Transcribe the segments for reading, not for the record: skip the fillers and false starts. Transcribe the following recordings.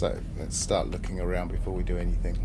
So let's start looking around before we do anything.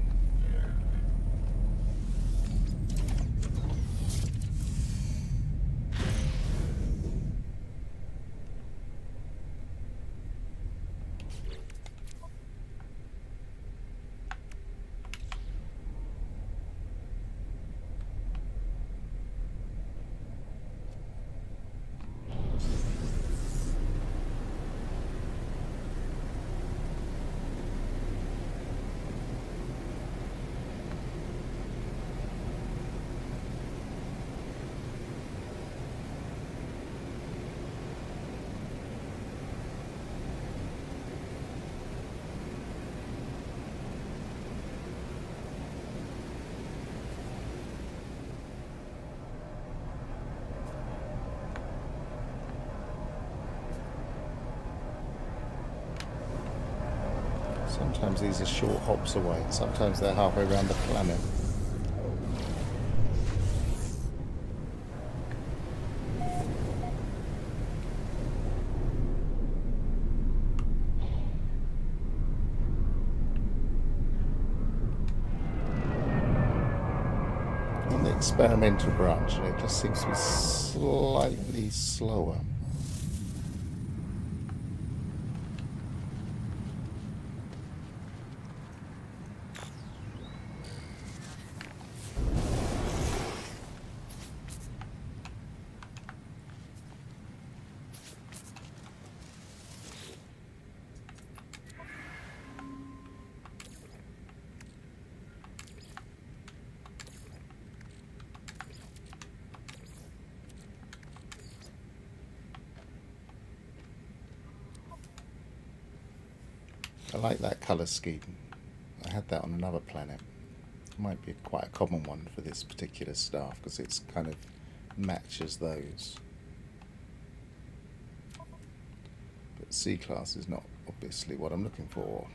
Sometimes these are short hops away, sometimes they're halfway around the planet. On the experimental branch, it just seems to be slightly slower. I like that colour scheme. I had that on another planet. It might be quite a common one for this particular staff because it's kind of matches those. But C-class is not obviously what I'm looking for.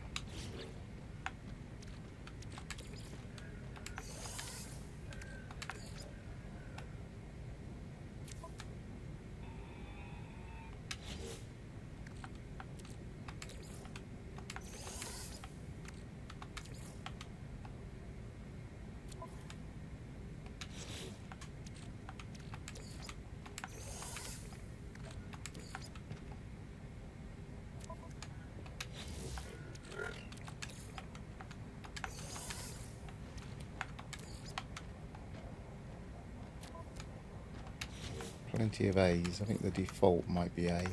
Plenty of A's. I think the default might be A.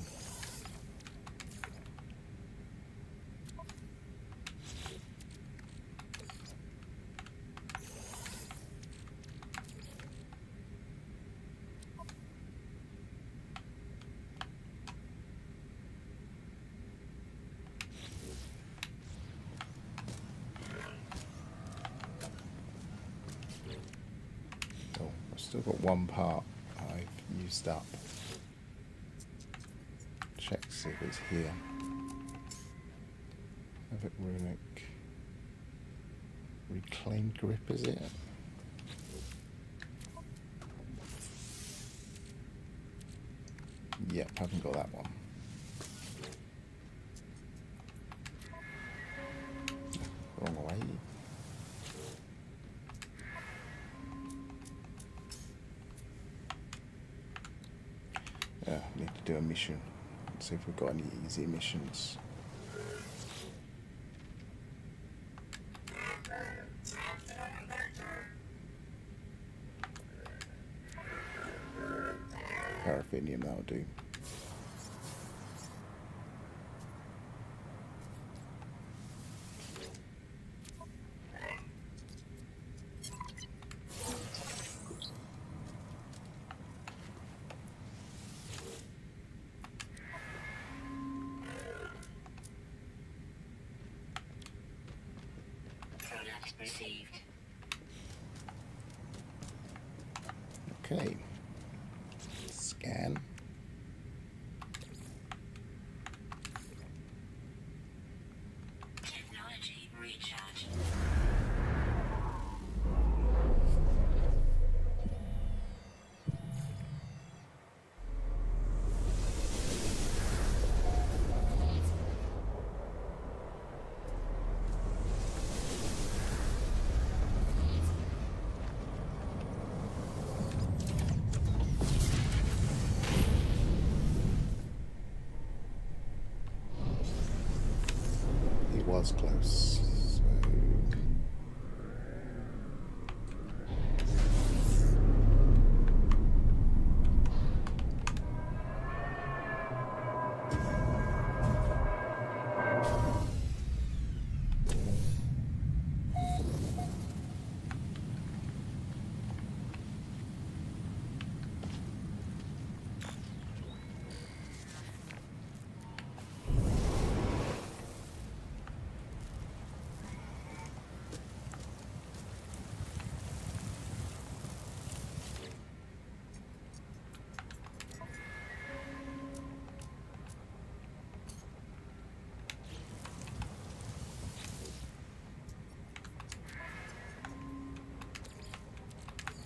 Oh, I've still got one part I've used up. Check to see if it's here. Havok runic. Reclaimed grip, is it? Yep, haven't got that one. Wrong way. Need to do a mission. See if we've got any easy missions. Paraffinium, that'll do. Received. Okay. Scan. Technology recharge. was close. So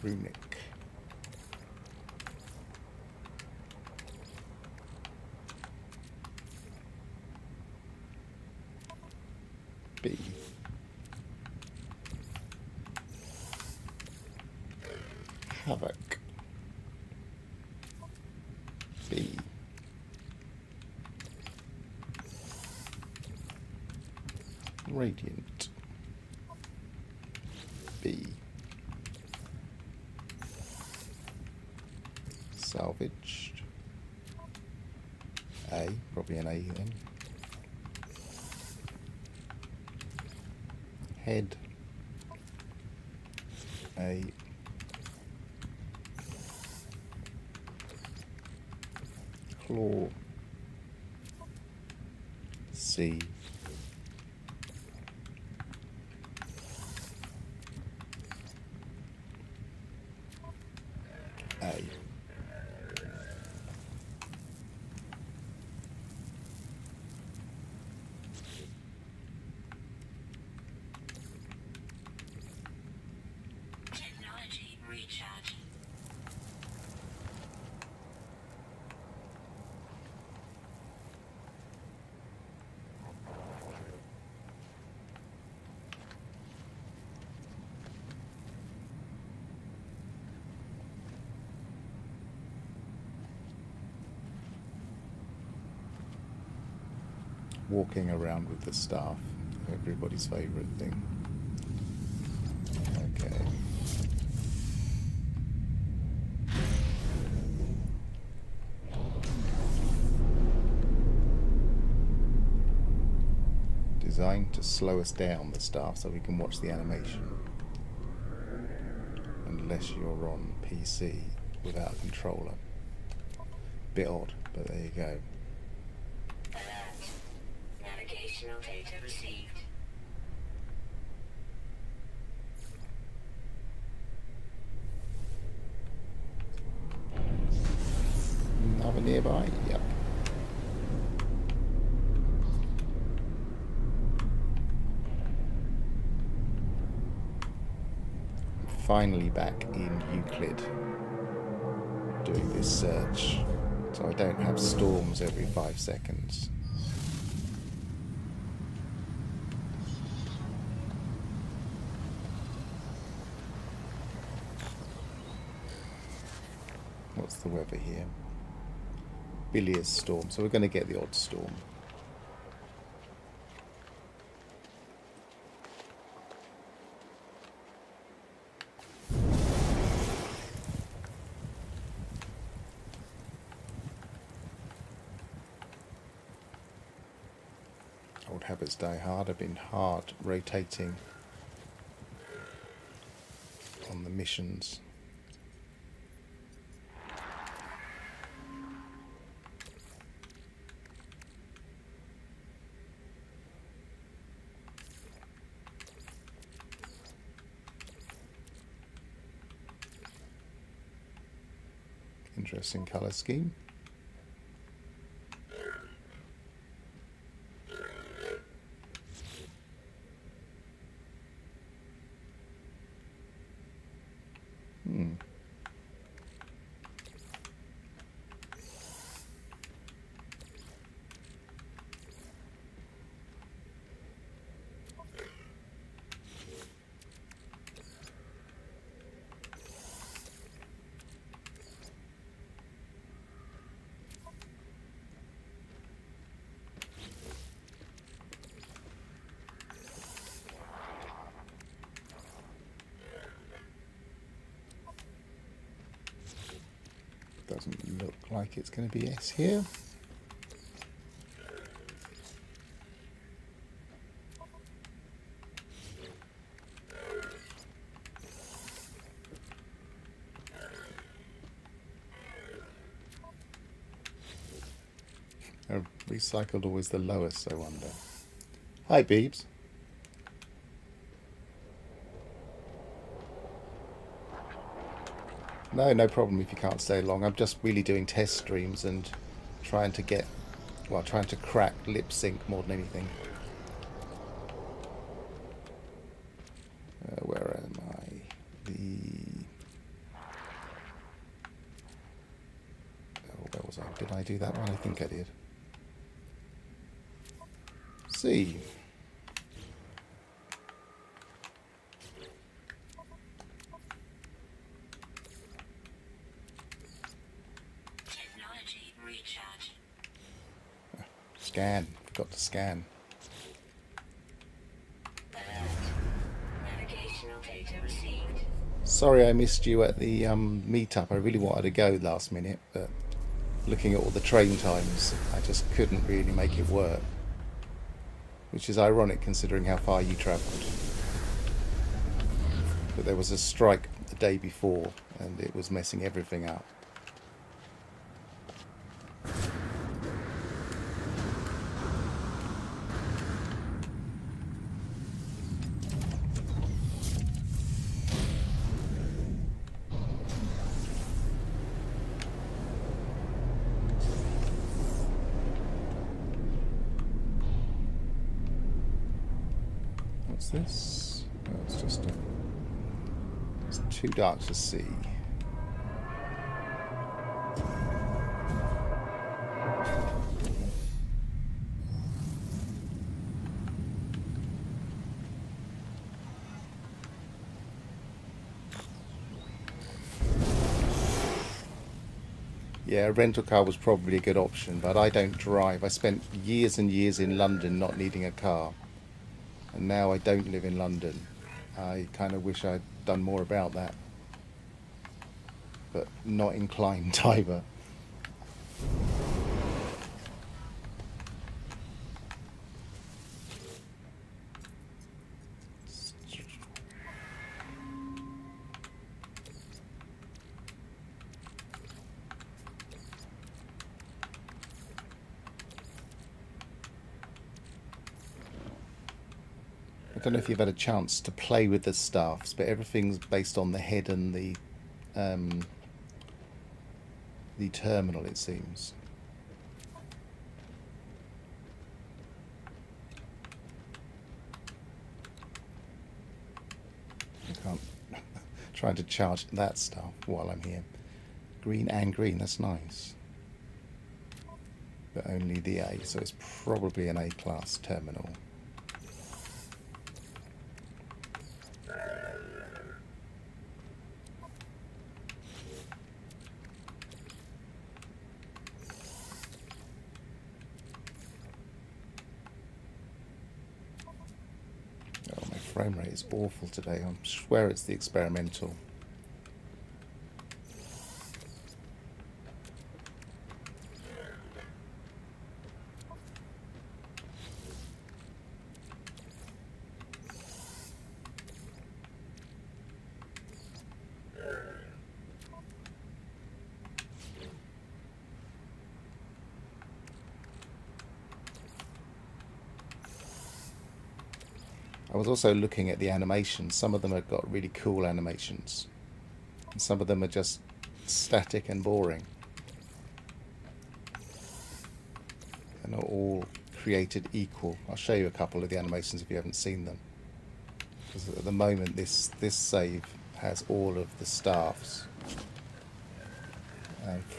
runic. B. Havoc. B. Radiant. B. Salvaged. A. Probably an A then. Head. A. Claw. C. A. Technology recharge. Walking around with the staff, everybody's favourite thing. Okay. Designed to slow us down, the staff, so we can watch the animation. Unless you're on PC without a controller. Bit odd, but there you go. Alert. Navigational data received. Another nearby? Yep. Finally back in Euclid doing this search, so I don't have storms every 5 seconds. What's the weather here? Bilious storm, so we're going to get the odd storm. Old habits die hard. I've been hard rotating on the missions. Interesting colour scheme. Doesn't look like it's going to be S here. Recycled always the lowest, I wonder. Hi, Beebs. No problem if you can't stay long. I'm just really doing test streams and trying to get, well, trying to crack lip sync more than anything. Where am I? Where was I? Did I do that one? I think I did. C. Technology recharge. Scan. Forgot to scan. Alert. Navigational data received. Sorry I missed you at the meetup. I really wanted to go last minute, but looking at all the train times, I just couldn't really make it work. Which is ironic considering how far you travelled. But there was a strike the day before and it was messing everything up. What's this? Oh, it's just it's too dark to see. Yeah, a rental car was probably a good option, but I don't drive. I spent years and years in London not needing a car. And now I don't live in London. I kind of wish I'd done more about that. But not inclined either. I don't know if you've had a chance to play with the staffs, but everything's based on the head and the terminal, it seems. I can't trying to charge that stuff while I'm here. Green and green, that's nice. But only the A, so it's probably an A-class terminal. Frame rate is awful today. I swear it's the experimental. I was also looking at the animations. Some of them have got really cool animations. And some of them are just static and boring. They're not all created equal. I'll show you a couple of the animations if you haven't seen them. Because at the moment this save has all of the staffs.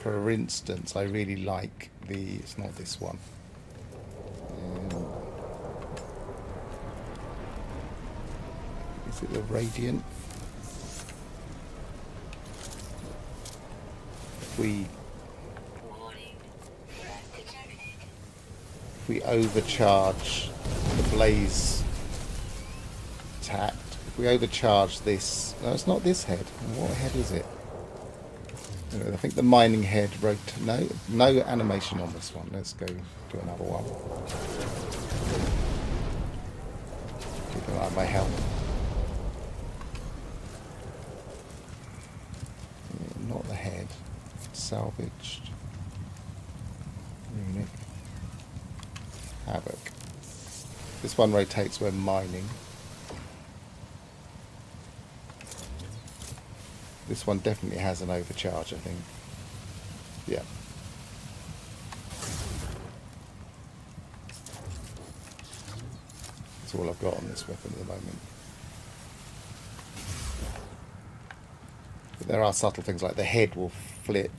For instance, I really like the... It's not this one. Is it the Radiant? If we overcharge the blaze tact, if we overcharge this... No, it's not this head. What head is it? I think the mining head wrote no animation on this one. Let's go do another one. Keep an eye on my health. Yeah, not the head. Salvaged. Runic. Havoc. This one rotates when mining. This one definitely has an overcharge, I think. Yeah. That's all I've got on this weapon at the moment. But there are subtle things like the head will flip.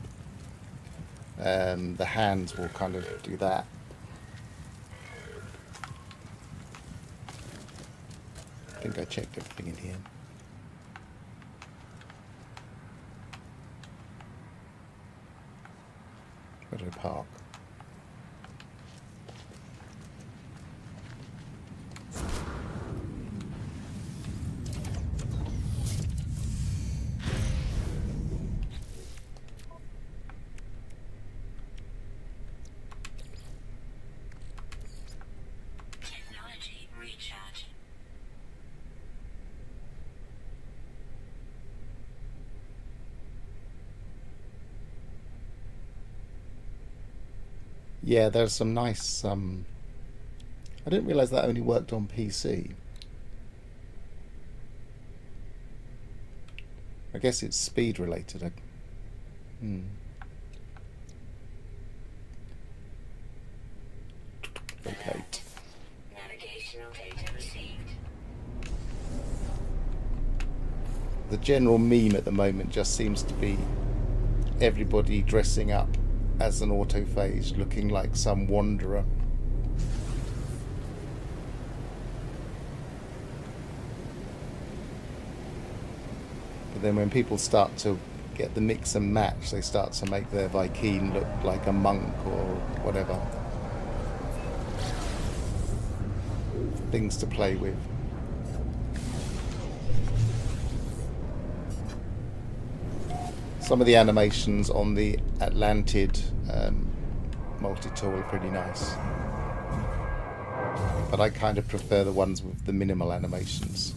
The hands will kind of do that. I think I checked everything in here. Where do I park? Technology recharge. Yeah, there's some nice. I didn't realise that only worked on PC. I guess it's speed related. Locate. Navigational data received. The general meme at the moment just seems to be everybody dressing up as an autophage, looking like some wanderer. But then when people start to get the mix and match, they start to make their Viking look like a monk or whatever. Things to play with. Some of the animations on the Atlantid multi-tool are pretty nice. But I kind of prefer the ones with the minimal animations.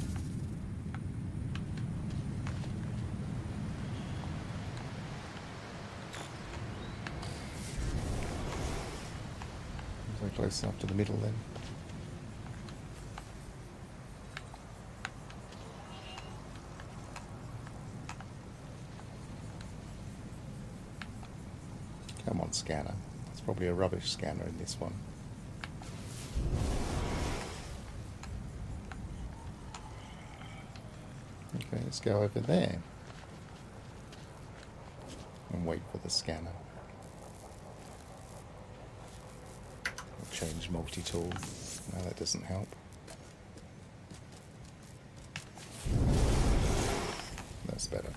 So close enough to the middle then. Come on, scanner. It's probably a rubbish scanner in this one. Okay, let's go over there and wait for the scanner. I'll change multi-tool. No, that doesn't help. That's better.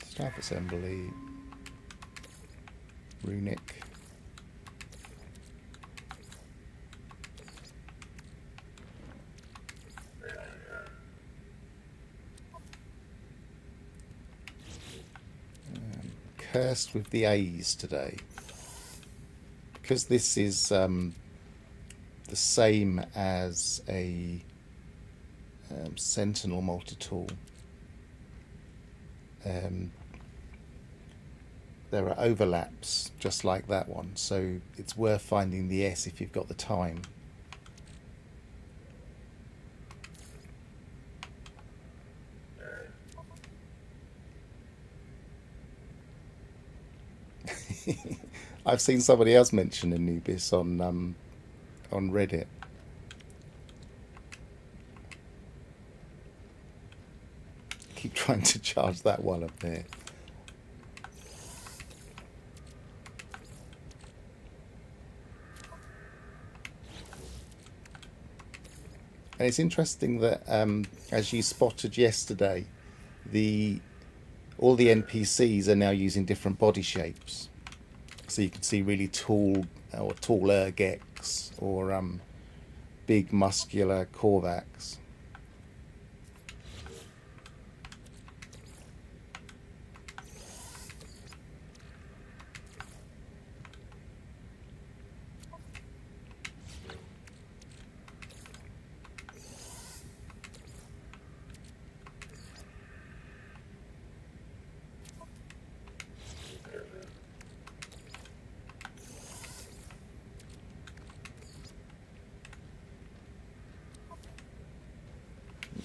Staff assembly, runic, cursed with the A's today. Because this is the same as a Sentinel multi-tool. There are overlaps just like that one, so it's worth finding the S if you've got the time. I've seen somebody else mention Anubis on Reddit. Keep trying to charge that one up there. And it's interesting that, as you spotted yesterday, all the NPCs are now using different body shapes. So you can see really tall or taller get Havocs or big muscular Korvacs.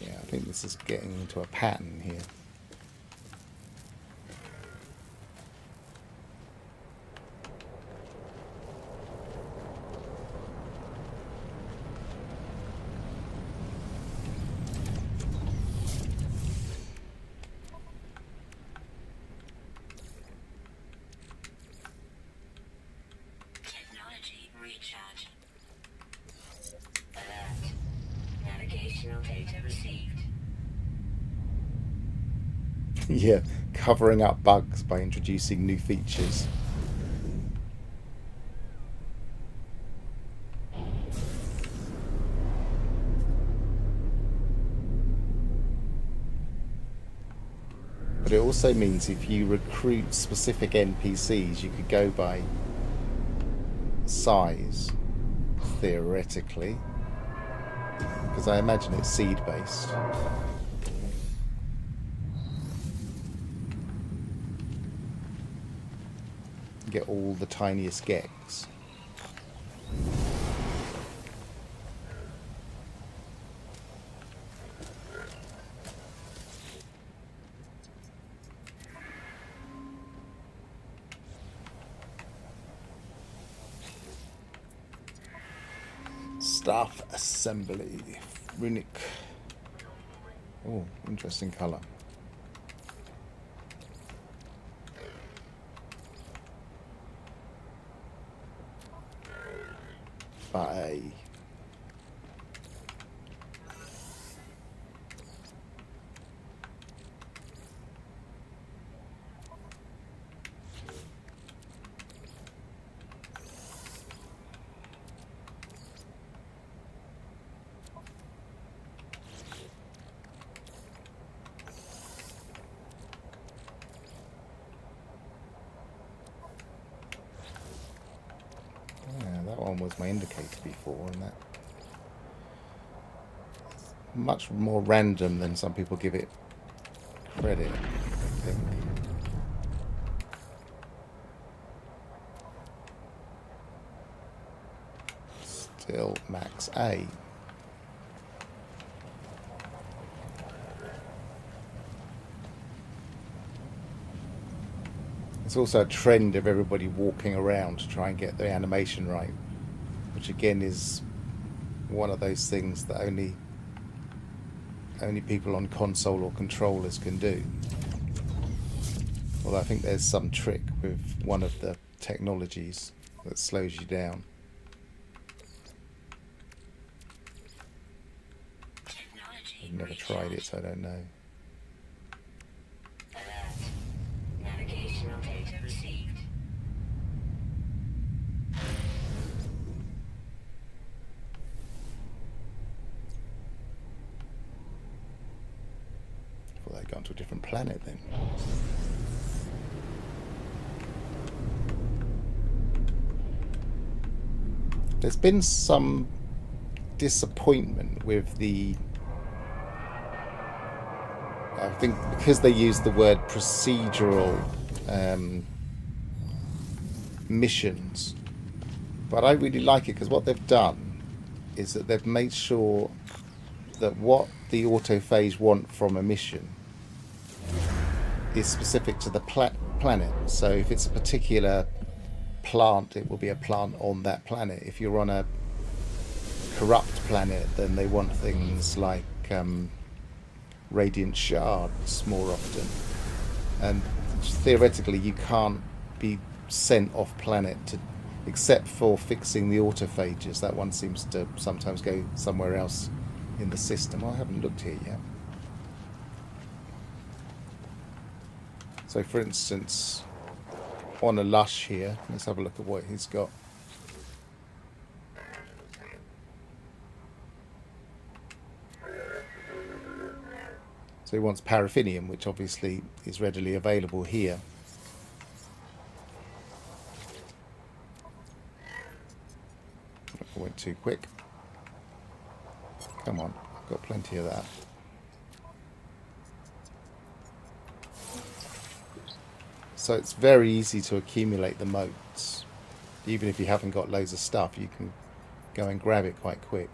I think this is getting into a pattern here. Technology recharge. Alert. Navigational data received. Yeah, covering up bugs by introducing new features. But it also means if you recruit specific NPCs, you could go by size, theoretically, because I imagine it's seed based. Get all the tiniest gecks. Staff assembly. Runic. Oh, interesting colour. Bye. Yeah, that one was my indicator before, and that much more random than some people give it credit, I think. Still max A. It's also a trend of everybody walking around to try and get the animation right, which again is one of those things that only people on console or controllers can do. Although I think there's some trick with one of the technologies that slows you down. I've never tried it, so I don't know. Alert. Navigational data received. Well, they've gone to a different planet then. There's been some disappointment with the... I think because they use the word procedural missions. But I really like it because what they've done is that they've made sure that what the autophages want from a mission is specific to the planet. So if it's a particular plant, it will be a plant on that planet. If you're on a corrupt planet, then they want things like radiant shards more often. And theoretically, you can't be sent off planet to, except for fixing the autophages. That one seems to sometimes go somewhere else in the system. I haven't looked here yet. So for instance, on a lush here, let's have a look at what he's got. So he wants paraffinium, which obviously is readily available here. I went too quick. Come on, I've got plenty of that. So it's very easy to accumulate the motes. Even if you haven't got loads of stuff, you can go and grab it quite quick.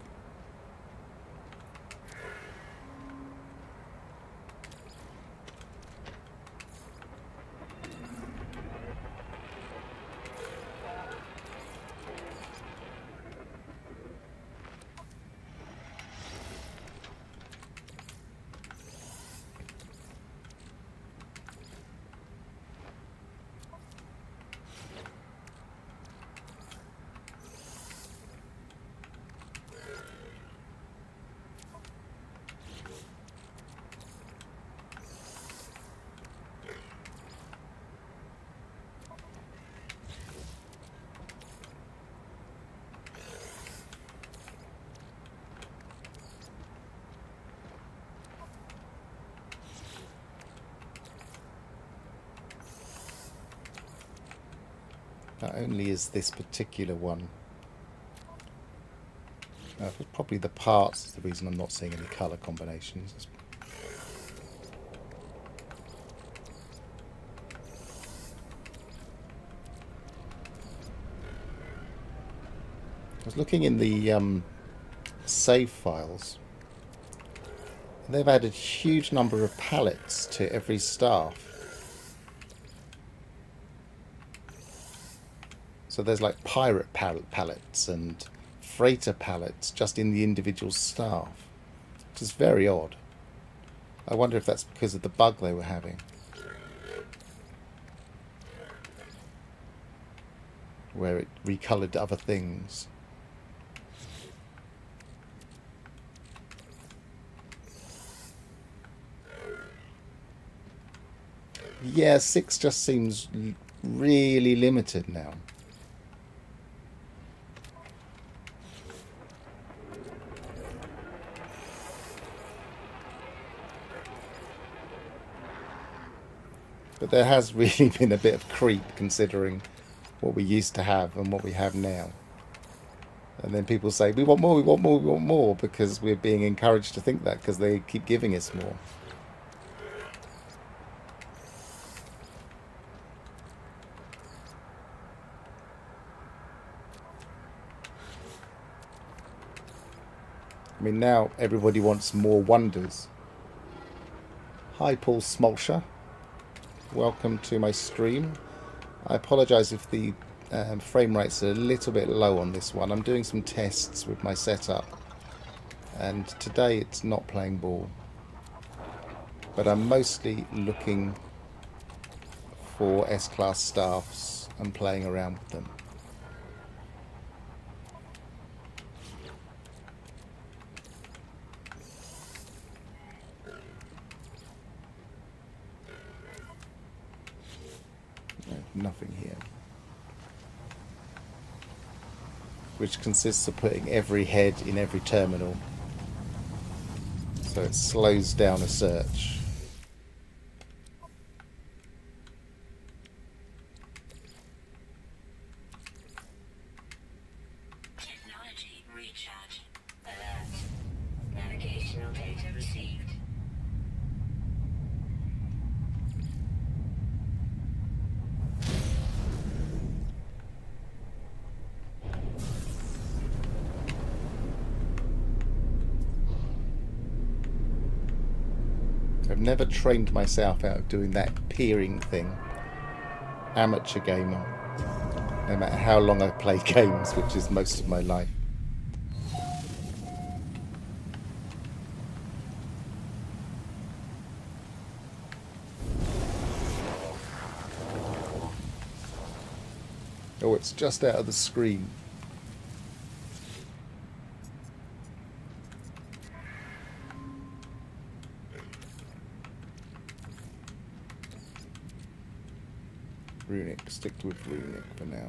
Not only is this particular one, probably the parts is the reason I'm not seeing any colour combinations. I was looking in the save files, and they've added a huge number of pallets to every staff. So there's like pirate pallets and freighter pallets just in the individual staff, which is very odd. I wonder if that's because of the bug they were having, where it recoloured other things. Yeah, 6 just seems really limited now. But there has really been a bit of creep considering what we used to have and what we have now. And then people say, we want more, we want more, we want more, because we're being encouraged to think that because they keep giving us more. I mean, now everybody wants more wonders. Hi, Paul Smolsher. Welcome to my stream. I apologise if the frame rates are a little bit low on this one. I'm doing some tests with my setup, and today it's not playing ball. But I'm mostly looking for S-Class staffs and playing around with them. Nothing here. Which consists of putting every head in every terminal, so it slows down a search. Technology recharge. Alert. Navigational data received. I've never trained myself out of doing that peering thing. Amateur gamer. No matter how long I play games, which is most of my life. Oh, it's just out of the screen. Runic, stick with Runic for now.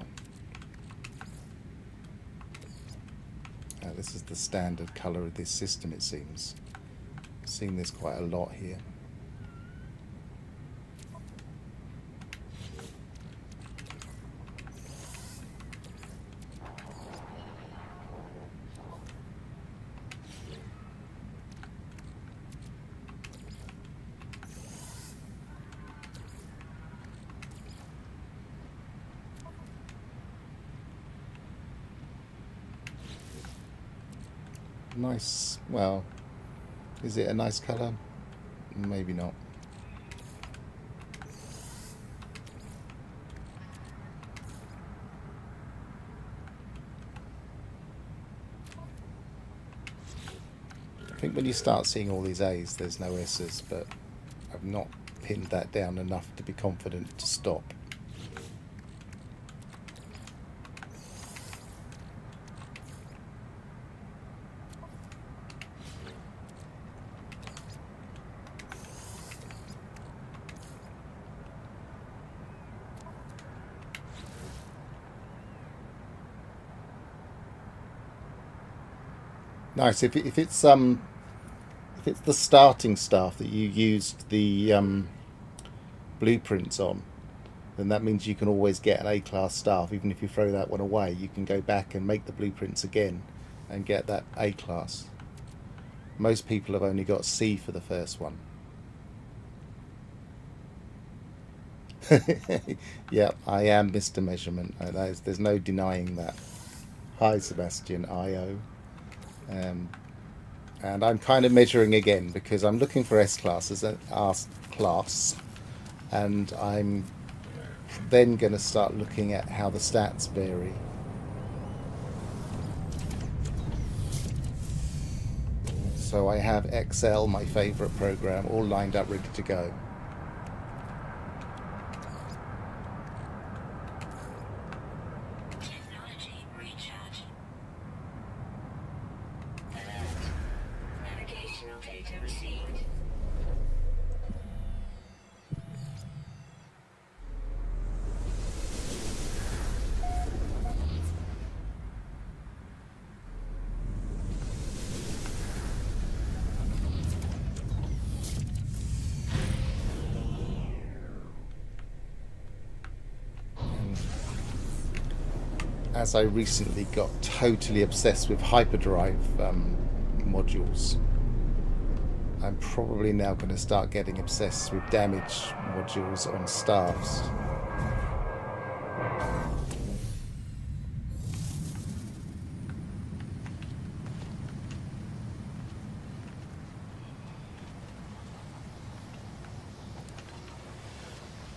This is the standard colour of this system, it seems. I've seen this quite a lot here. Nice. Well, is it a nice colour? Maybe not. I think when you start seeing all these A's, there's no S's, but I've not pinned that down enough to be confident to stop. Nice. If it's the starting staff that you used the blueprints on, then that means you can always get an A-class staff. Even if you throw that one away, you can go back and make the blueprints again and get that A-class. Most people have only got C for the first one. Yeah, I am Mr. Measurement. There's no denying that. Hi, Sebastian IO. Um, and I'm kind of measuring again because I'm looking for S classes and R class, and I'm then going to start looking at how the stats vary. So I have Excel, my favorite program, all lined up, ready to go. Technology recharge. Alert. Navigational data received. As I recently got totally obsessed with hyperdrive modules, I'm probably now going to start getting obsessed with damage modules on staffs.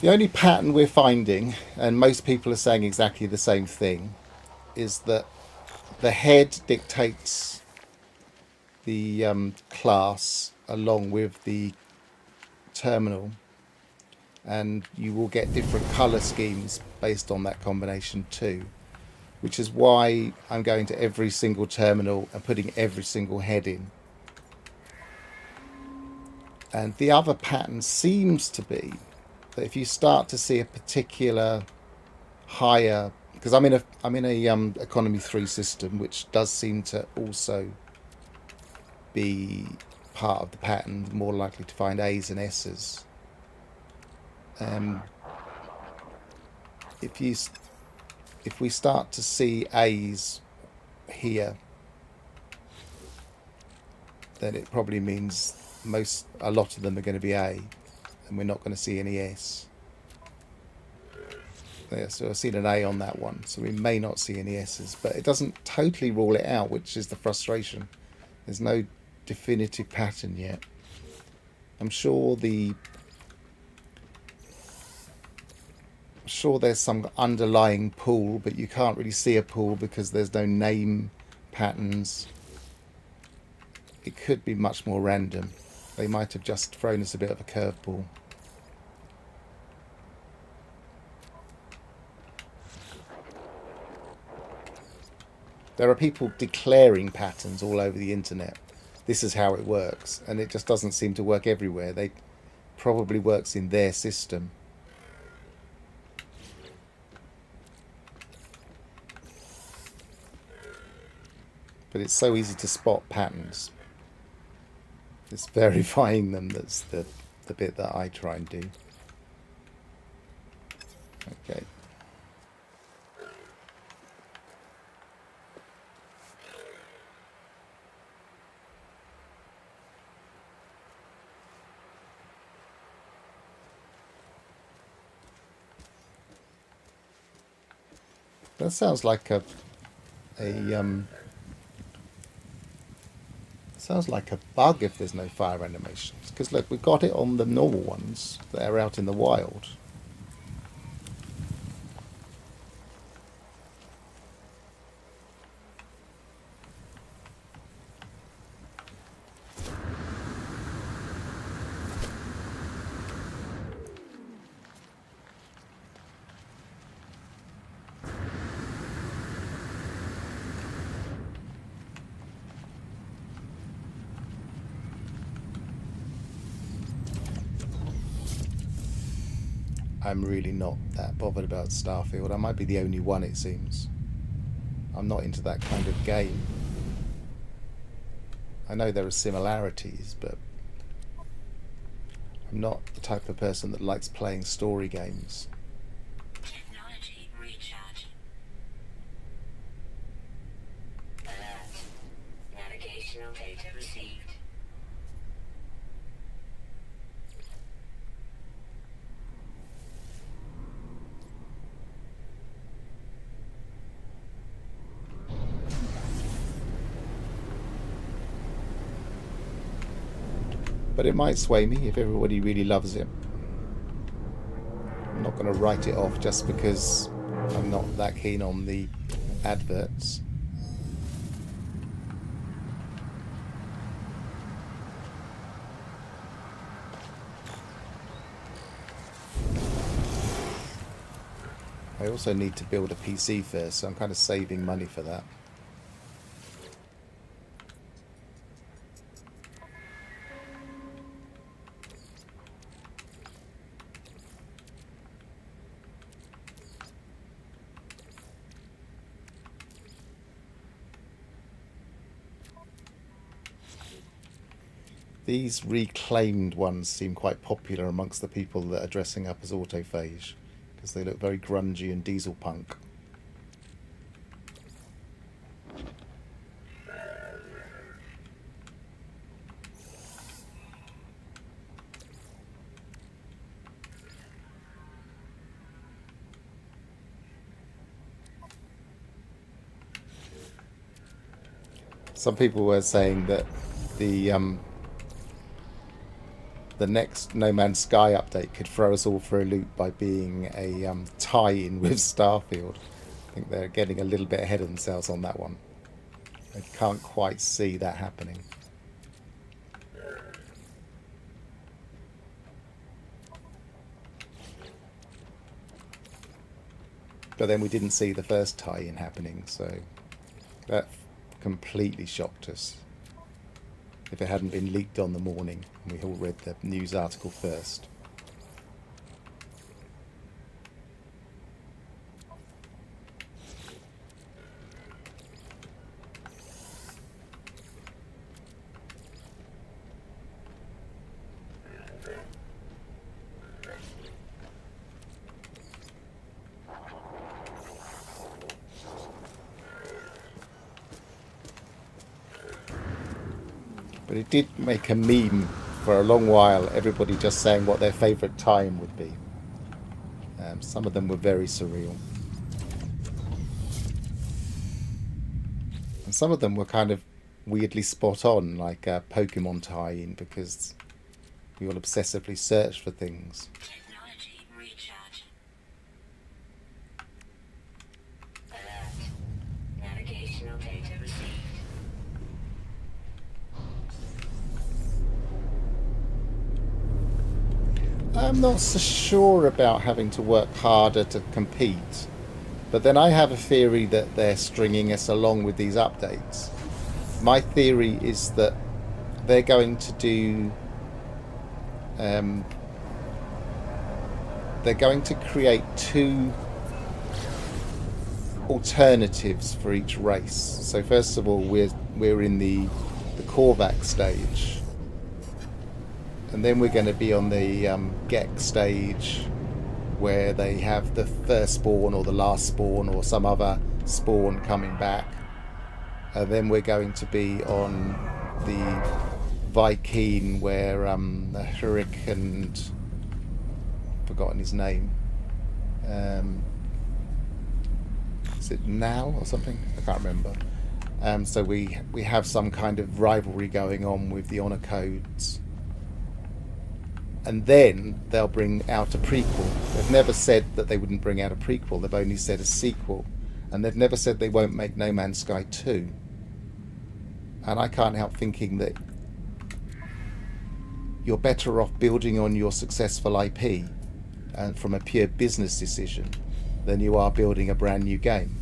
The only pattern we're finding, and most people are saying exactly the same thing, is that the head dictates the class along with the terminal, and you will get different color schemes based on that combination too, which is why I'm going to every single terminal and putting every single head in. And the other pattern seems to be that if you start to see a particular higher, because I'm in a economy 3 system, which does seem to also be part of the pattern, more likely to find A's and S's. If we start to see A's here, then it probably means a lot of them are going to be A, and we're not going to see any S. Yeah, so I've seen an A on that one, so we may not see any S's, but it doesn't totally rule it out, which is the frustration. There's no definitive pattern yet. I'm sure there's some underlying pool, but you can't really see a pool because there's no name patterns. It could be much more random. They might have just thrown us a bit of a curveball. There are people declaring patterns all over the internet. This is how it works, and it just doesn't seem to work everywhere. They probably works in their system. But it's so easy to spot patterns. It's verifying them that's the bit that I try and do. Okay. That sounds like a Sounds like a bug if there's no fire animations. Because look, we've got it on the normal ones that are out in the wild. I'm really not that bothered about Starfield. I might be the only one, it seems. I'm not into that kind of game. I know there are similarities, but I'm not the type of person that likes playing story games. Technology recharge. Alert. Navigational data received. But it might sway me if everybody really loves it. I'm not going to write it off just because I'm not that keen on the adverts. I also need to build a PC first, so I'm kind of saving money for that. These reclaimed ones seem quite popular amongst the people that are dressing up as autophage, because they look very grungy and diesel punk. Some people were saying that the next No Man's Sky update could throw us all for a loop by being a tie-in with Starfield. I think they're getting a little bit ahead of themselves on that one. I can't quite see that happening. But then we didn't see the first tie-in happening, so that completely shocked us. If it hadn't been leaked on the morning and we all read the news article first. But it did make a meme for a long while, everybody just saying what their favourite time would be. Some of them were very surreal. And some of them were kind of weirdly spot on, like a Pokemon tie-in, because we all obsessively search for things. Technology recharge. Alert. Navigational data received. I'm not so sure about having to work harder to compete, but then I have a theory that they're stringing us along with these updates. My theory is that they're going to do they're going to create two alternatives for each race. So first of all, we're in the Korvac stage, and then we're going to be on the Gek stage, where they have the first spawn or the last spawn or some other spawn coming back. And then we're going to be on the Viking, where the Hurric and forgotten his name. Is it Now or something? I can't remember. So we have some kind of rivalry going on with the honor codes. And then they'll bring out a prequel. They've never said that they wouldn't bring out a prequel. They've only said a sequel. And they've never said they won't make No Man's Sky 2. And I can't help thinking that you're better off building on your successful IP and from a pure business decision than you are building a brand new game.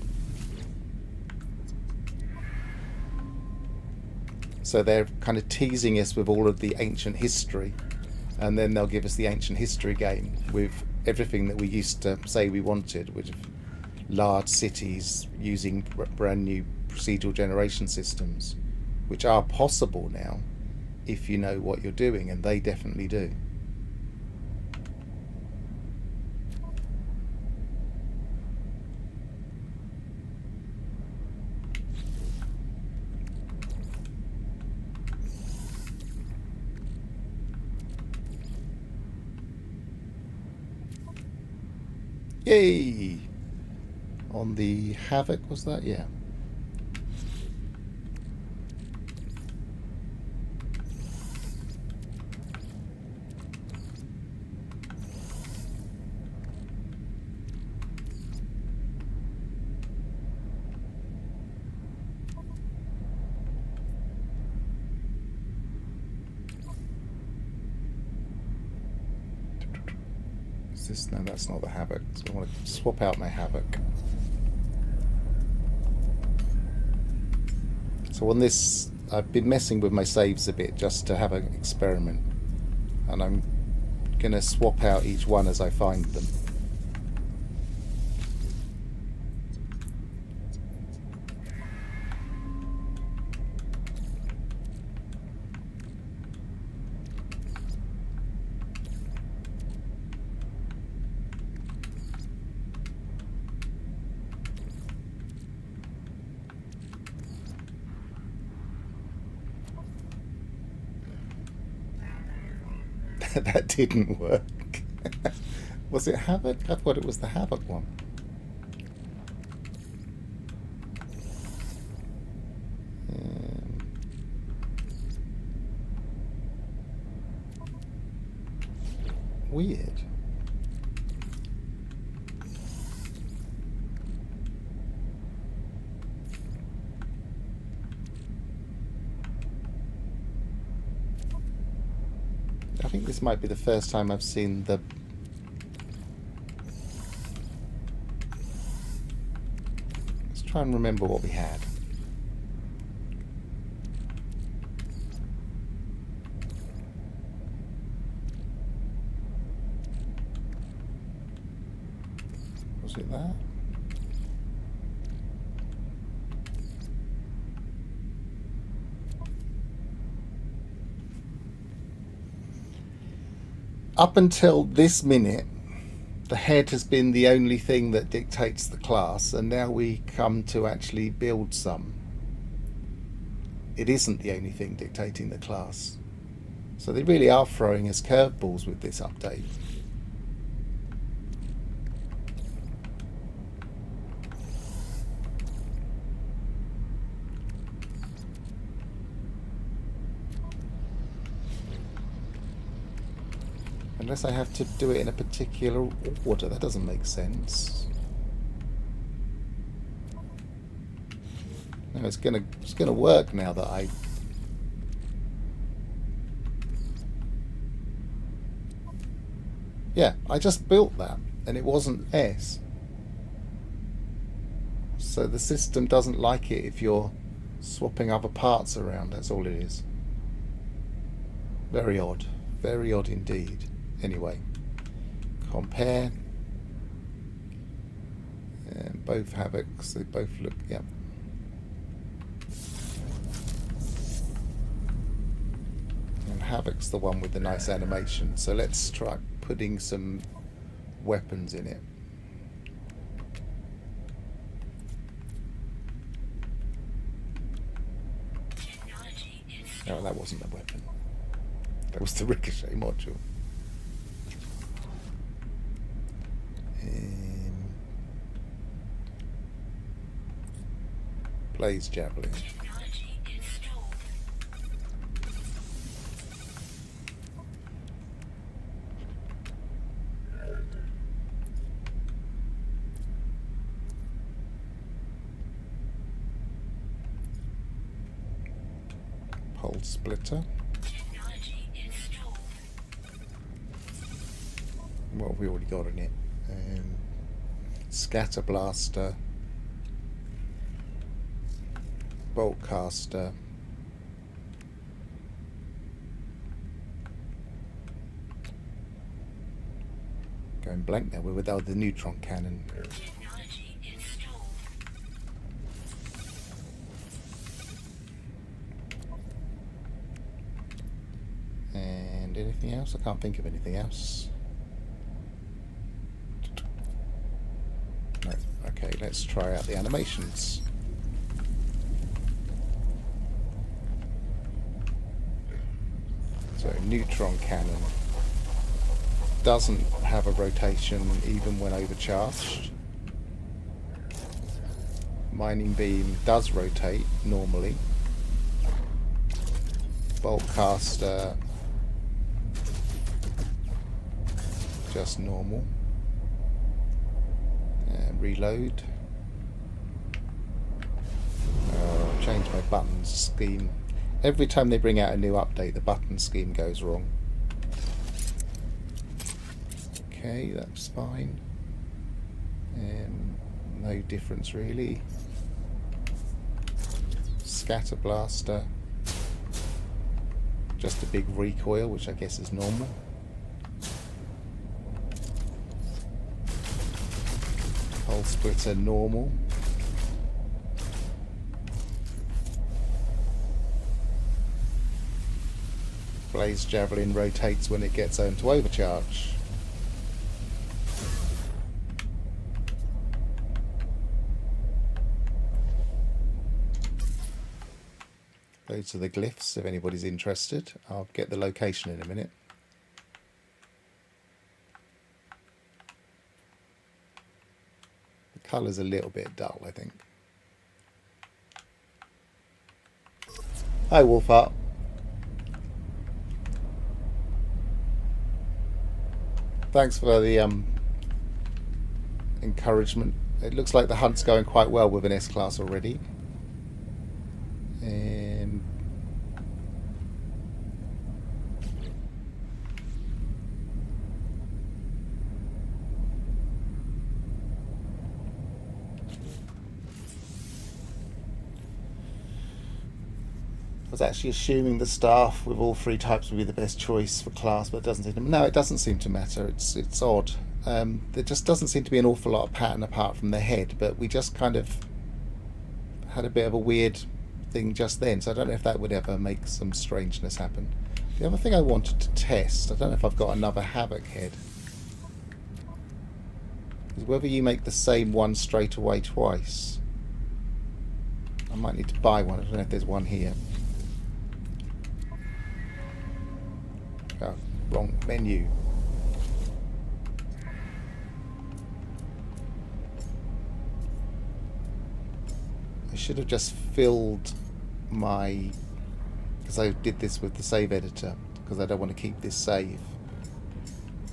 So they're kind of teasing us with all of the ancient history, and then they'll give us the ancient history game with everything that we used to say we wanted, with large cities using brand new procedural generation systems, which are possible now if you know what you're doing, and they definitely do. Yay! On the Havoc, was that? Yeah. Is this? No, that's not the Havoc. So I want to swap out my Havoc. So on this, I've been messing with my saves a bit just to have an experiment, and I'm going to swap out each one as I find them. That didn't work. Was it Havoc? I thought it was the Havoc one. Weird. I think this might be the first time I've seen the... Let's try and remember what we had. Was it that? Up until this minute, the head has been the only thing that dictates the class, and now we come to actually build some. It isn't the only thing dictating the class. So they really are throwing us curveballs with this update. Unless I have to do it in a particular order. That doesn't make sense. No, it's gonna work now that I... Yeah, I just built that and it wasn't S. So the system doesn't like it if you're swapping other parts around. That's all it is. Very odd. Very odd indeed. Anyway, compare. And both Havocs, they both look, yeah. And Havoc's the one with the nice animation. So let's try putting some weapons in it. No, that wasn't the weapon. That was the ricochet module. Blaze Javelin. Technology installed. Pole Splitter. Technology installed. What have we already got in it? Scatter Blaster. Bolt Caster. Going blank now. We're without the neutron cannon. Technology installed. And anything else? I can't think of anything else. No. Okay, let's try out the animations. So, neutron cannon doesn't have a rotation even when overcharged. Mining beam does rotate normally. Bolt caster just normal. And reload. Change my buttons scheme. Every time they bring out a new update, the button scheme goes wrong. Okay, that's fine. No difference really. Scatter Blaster. Just a big recoil, which I guess is normal. Pole Splitter normal. Blaze Javelin rotates when it gets home to overcharge. Those are the glyphs if anybody's interested. I'll get the location in a minute. The colour's a little bit dull, I think. Hi, Wolfhart. Thanks for the encouragement. It looks like the hunt's going quite well with an S-Class already. I was actually assuming the staff with all three types would be the best choice for class, but it doesn't seem to. No, it doesn't seem to matter. It's odd. There just doesn't seem to be an awful lot of pattern apart from the head, but we just kind of had a bit of a weird thing just then, so I don't know if that would ever make some strangeness happen. The other thing I wanted to test, I don't know if I've got another Havoc head, is whether you make the same one straight away twice. I might need to buy one. I don't know if there's one here. Oh, wrong menu. I should have just filled my, because I did this with the save editor, because I don't want to keep this save.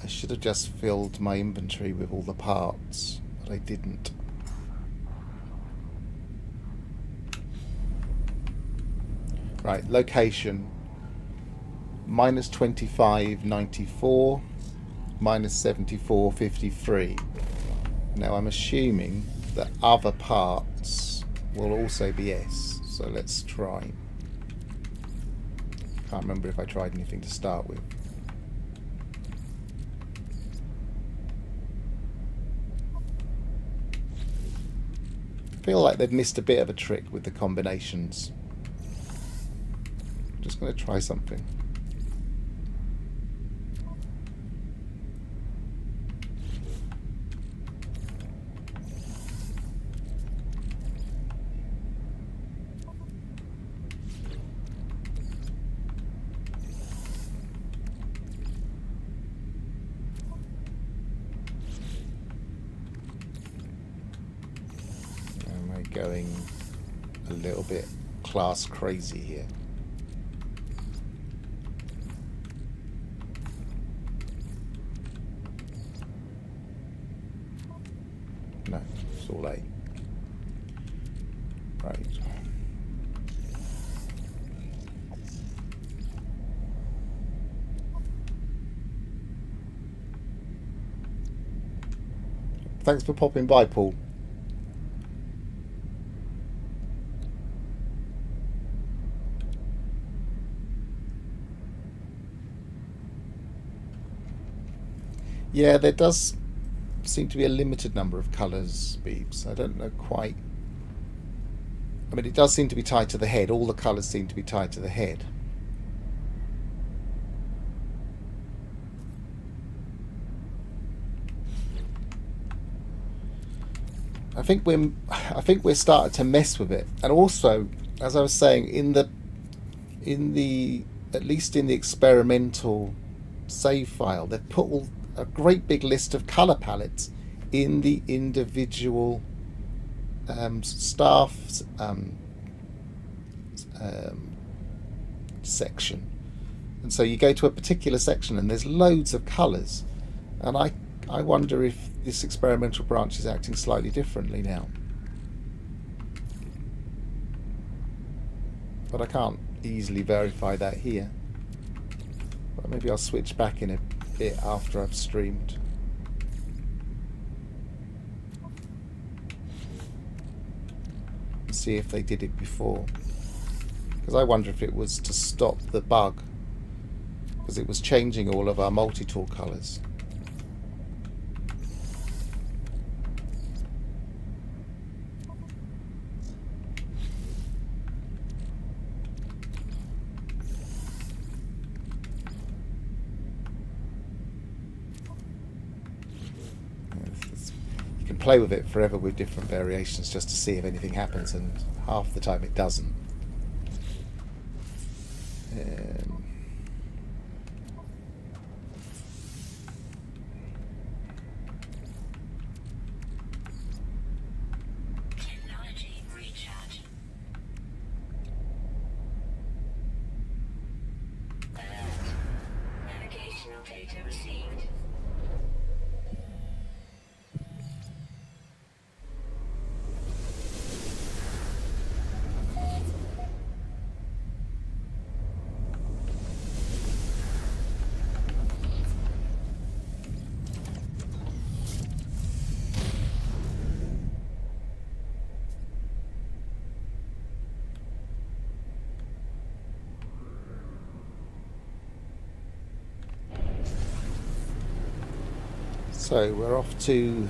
I should have just filled my inventory with all the parts, but I didn't. Right, location. Minus 25.94, minus 74.53. Now I'm assuming that other parts will also be S, so let's try. Can't remember if I tried anything to start with. I feel like they've missed a bit of a trick with the combinations. I'm just going to try something. Going a little bit class crazy here. No, it's all A. Right. Thanks for popping by, Paul. Yeah, there does seem to be a limited number of colours, Beeps. I don't know quite. I mean, it does seem to be tied to the head. All the colours seem to be tied to the head. I think we're starting to mess with it. And also, as I was saying, at least in the experimental save file, they've put a great big list of colour palettes in the individual staff section. And so you go to a particular section and there's loads of colours. And I wonder if this experimental branch is acting slightly differently now. But I can't easily verify that here. But maybe I'll switch back in a bit after I've streamed. And see if they did it before. Because I wonder if it was to stop the bug. Because it was changing all of our multi-tool colours. Play with it forever with different variations just to see if anything happens, and half the time it doesn't. Technology recharge. Alert. Navigational data received. So we're off to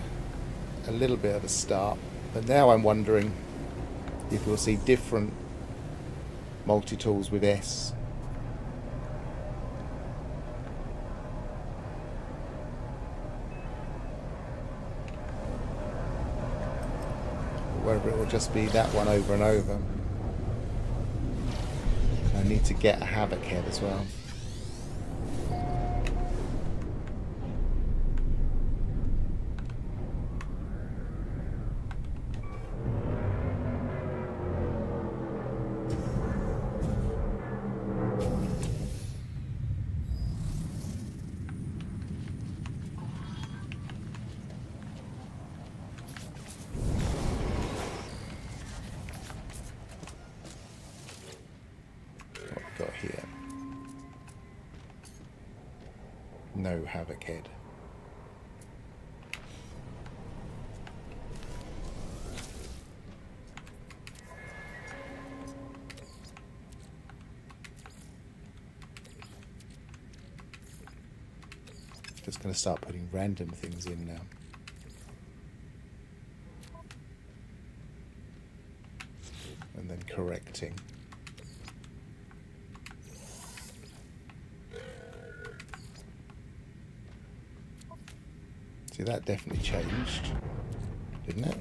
a little bit of a start, but now I'm wondering if we'll see different multi-tools with S. Or whether it will just be that one over and over. I need to get a Havoc head as well. Got here. No Havoc head. Just going to start putting random things in now. And then correcting. See, that definitely changed, didn't it?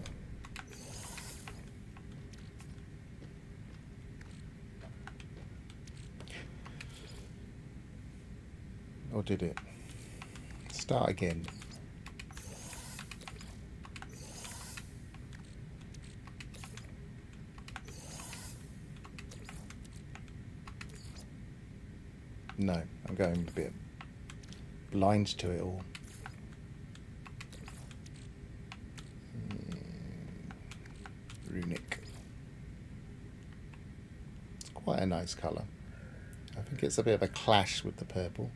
Or did it? Start again. No, I'm going a bit blind to it all. Runic. It's quite a nice colour. I think it's a bit of a clash with the purple.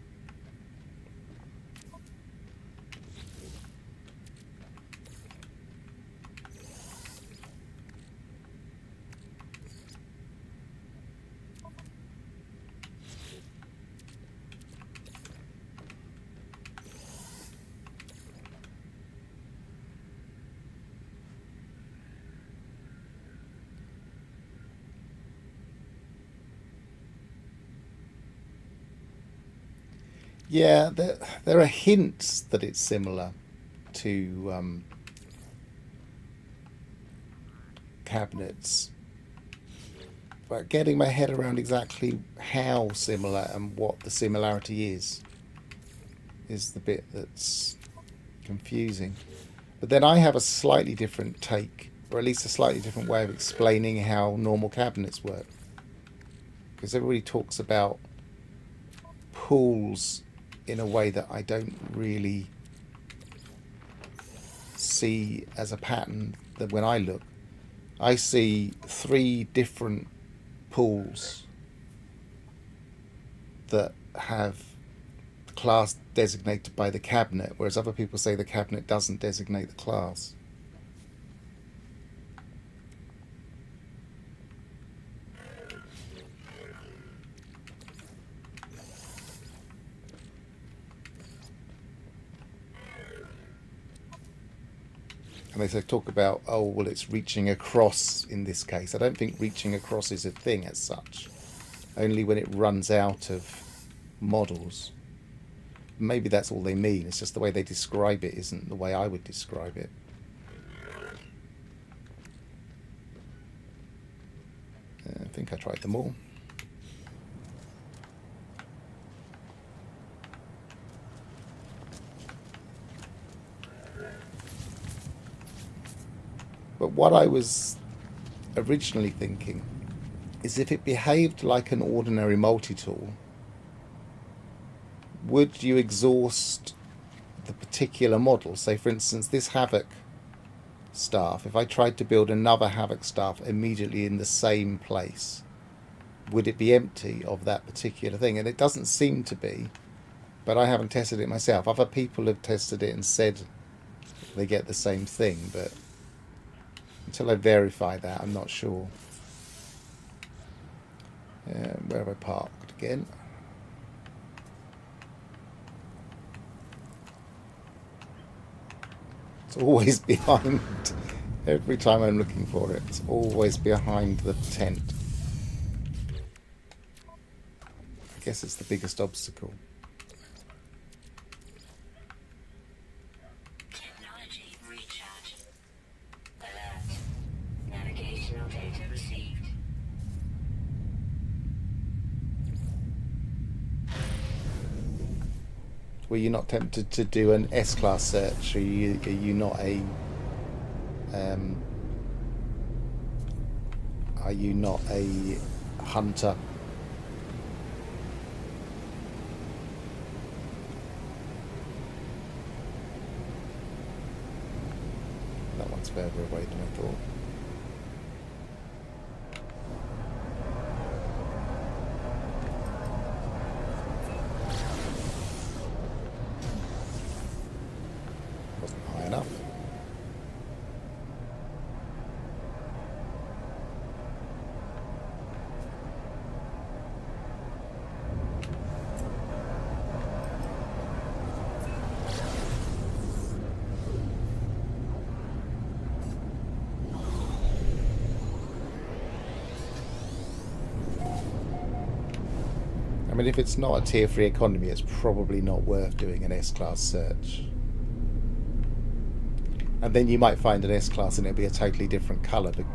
Yeah, there are hints that it's similar to cabinets, but getting my head around exactly how similar and what the similarity is the bit that's confusing. But then I have a slightly different take, or at least a slightly different way of explaining how normal cabinets work. Because everybody talks about pools in a way that I don't really see as a pattern. That when I look, I see 3 different pools that have class designated by the cabinet, whereas other people say the cabinet doesn't designate the class. And they talk about, oh, well, it's reaching across in this case. I don't think reaching across is a thing as such. Only when it runs out of models. Maybe that's all they mean. It's just the way they describe it isn't the way I would describe it. I think I tried them all. But what I was originally thinking is if it behaved like an ordinary multi-tool, would you exhaust the particular model? Say, for instance, this Havoc staff, if I tried to build another Havoc staff immediately in the same place, would it be empty of that particular thing? And it doesn't seem to be, but I haven't tested it myself. Other people have tested it and said they get the same thing, but until I verify that, I'm not sure. Where have I parked again? It's always behind. Every time I'm looking for it, it's always behind the tent. I guess it's the biggest obstacle. Technology recharge. Alert. Navigational data received. Were you not tempted to do an S-class search? Are you not a are you not a hunter? That one's further away than I thought. Wasn't high enough. I mean, if it's not a tier 3 economy, it's probably not worth doing an S-class search. And then you might find an S-class and it'll be a totally different colour. But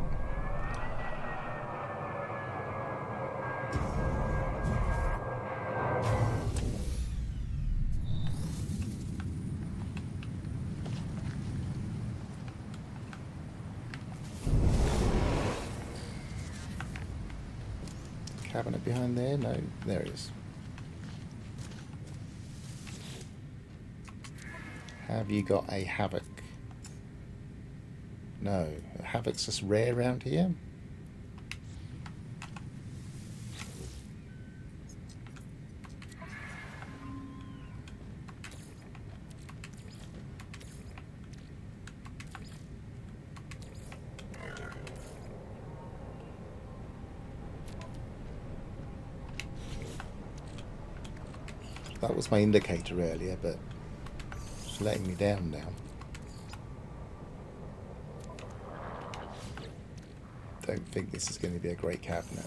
cabinet behind there? No, there it is. Have you got a Havoc? No, Havoc's just rare around here. That was my indicator earlier, but it's letting me down now. Don't think this is going to be a great cabinet.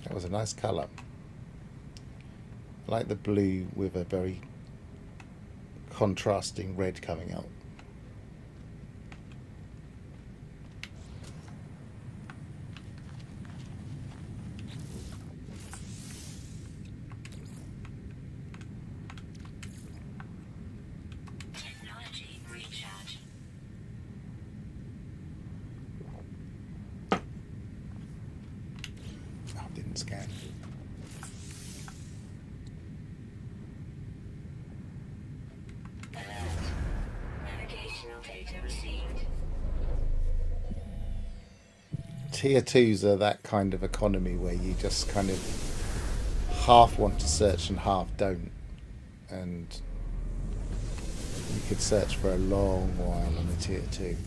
That was a nice colour. I like the blue with a very contrasting red coming out. Technology recharge. Oh, didn't scan. Alert. Navigational data received. Tier 2s are that kind of economy where you just kind of half want to search and half don't. And you could search for a long while on a tier 2.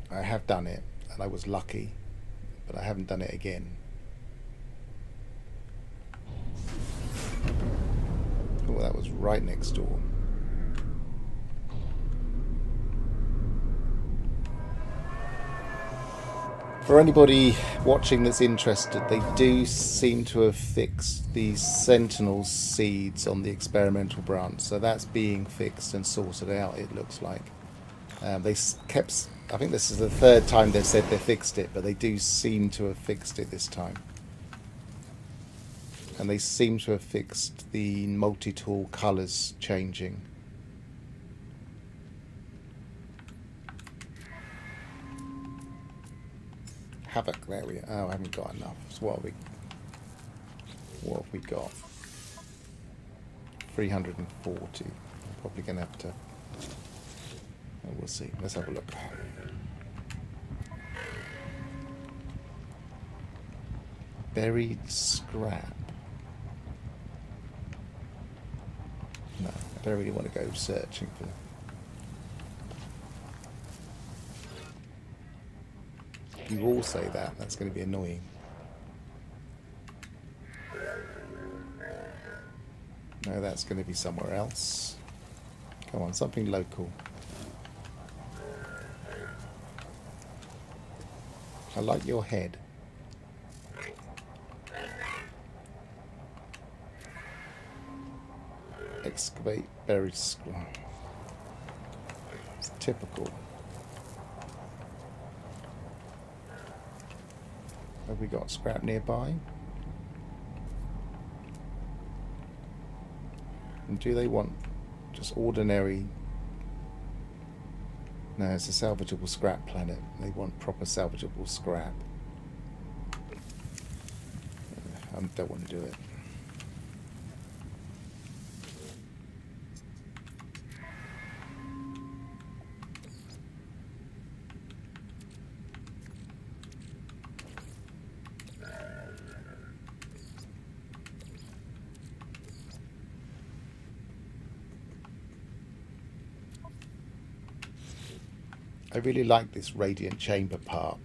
I have done it, and I was lucky, but I haven't done it again. Oh, that was right next door. For anybody watching that's interested, they do seem to have fixed these Sentinel seeds on the experimental branch, so that's being fixed and sorted out, it looks like. They kept, I think this is the third time they've said they fixed it, but they do seem to have fixed it this time. And they seem to have fixed the multi-tool colours changing. Havoc, there we are. Oh, I haven't got enough. So what have we got? 340. I'm probably going to have to... Oh, we'll see. Let's have a look. Buried scrap. No, I don't really want to go searching for... You all say that. That's going to be annoying. No, that's going to be somewhere else. Come on, something local. I like your head. Excavate buried scrap. It's typical. Have we got scrap nearby? And do they want just ordinary... No, it's a salvageable scrap planet. They want proper salvageable scrap. I don't want to do it. I really like this radiant chamber part.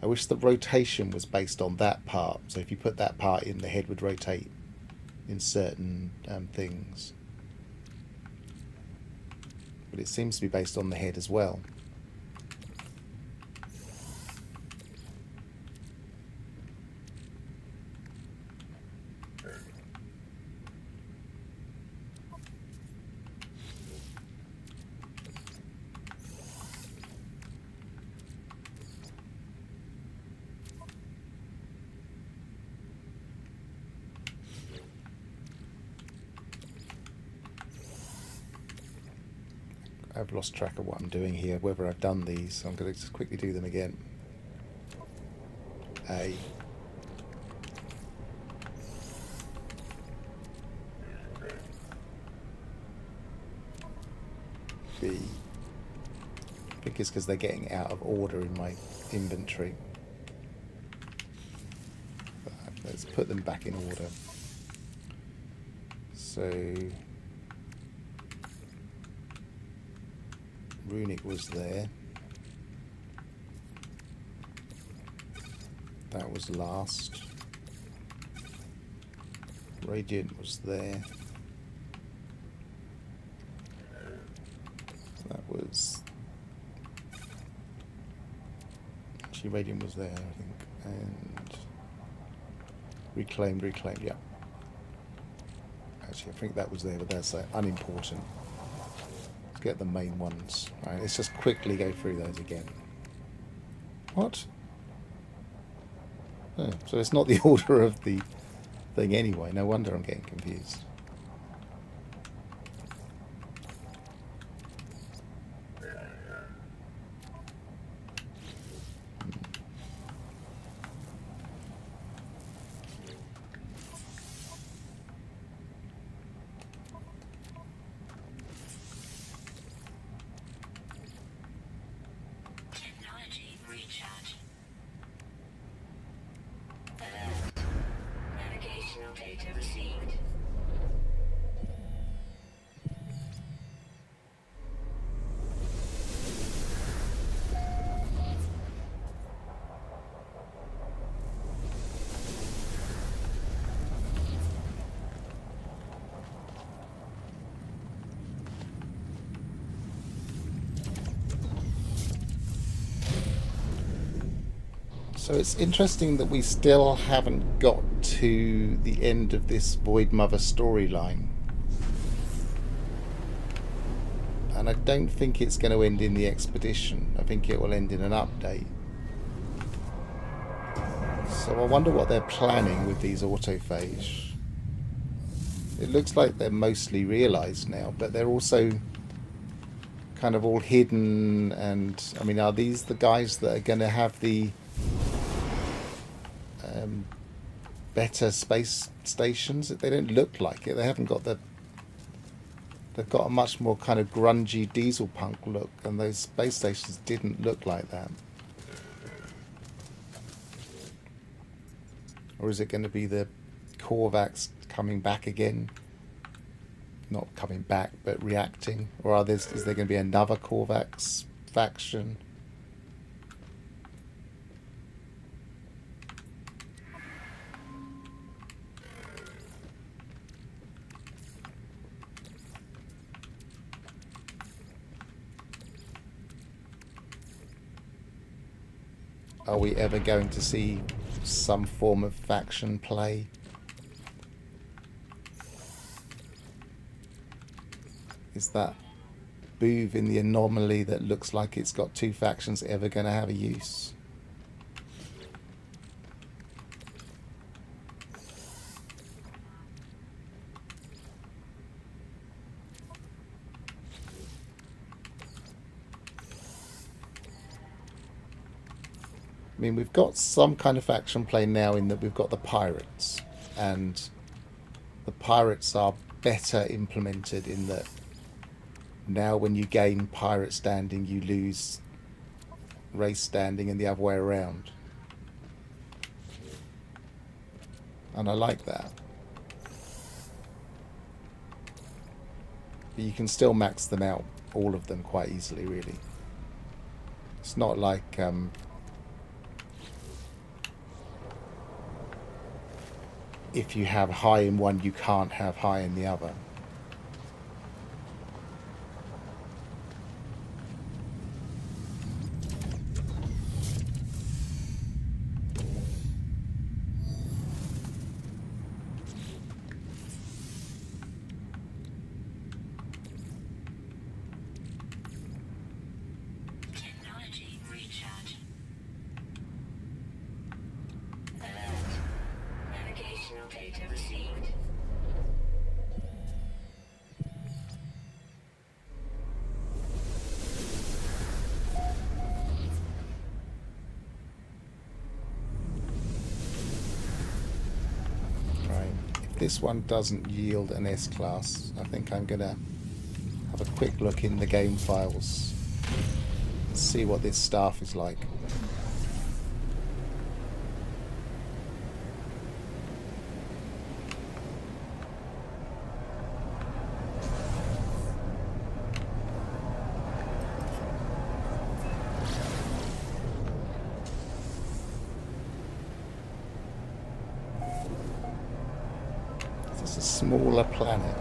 I wish the rotation was based on that part. So if you put that part in, the head would rotate in certain things. But it seems to be based on the head as well. I've lost track of what I'm doing here, whether I've done these. So I'm going to just quickly do them again. A. B. I think it's because they're getting out of order in my inventory. Let's put them back in order. So Runic was there. That was last. Radiant was there. That was... Actually, Radiant was there, I think. And... Reclaimed, yeah. Actually, I think that was there, but that's unimportant. Let's get the main ones. Right, let's just quickly go through those again. What? Oh, so it's not the order of the thing anyway. No wonder I'm getting confused. Technology recharge. Alert. Navigational data received. So it's interesting that we still haven't got to the end of this Void Mother storyline. And I don't think it's going to end in the expedition. I think it will end in an update. So I wonder what they're planning with these autophages. It looks like they're mostly realised now, but they're also kind of all hidden. And I mean, are these the guys that are going to have the better space stations? They don't look like it. They haven't got the... They've got a much more kind of grungy diesel punk look, and those space stations didn't look like that. Or is it going to be the Korvax coming back again? Not coming back, but reacting? Or is there going to be another Korvax faction? Are we ever going to see some form of faction play? Is that booth in the anomaly that looks like it's got two factions ever going to have a use? I mean, we've got some kind of faction play now in that we've got the pirates, and the pirates are better implemented in that now when you gain pirate standing, you lose race standing, and the other way around. And I like that. But you can still max them out, all of them, quite easily, really. It's not like... if you have high in one, you can't have high in the other. Technology recharge. Alert. Navigational data received. this one doesn't yield an S-class, I think I'm going to have a quick look in the game files and see what this staff is like. It's a smaller planet.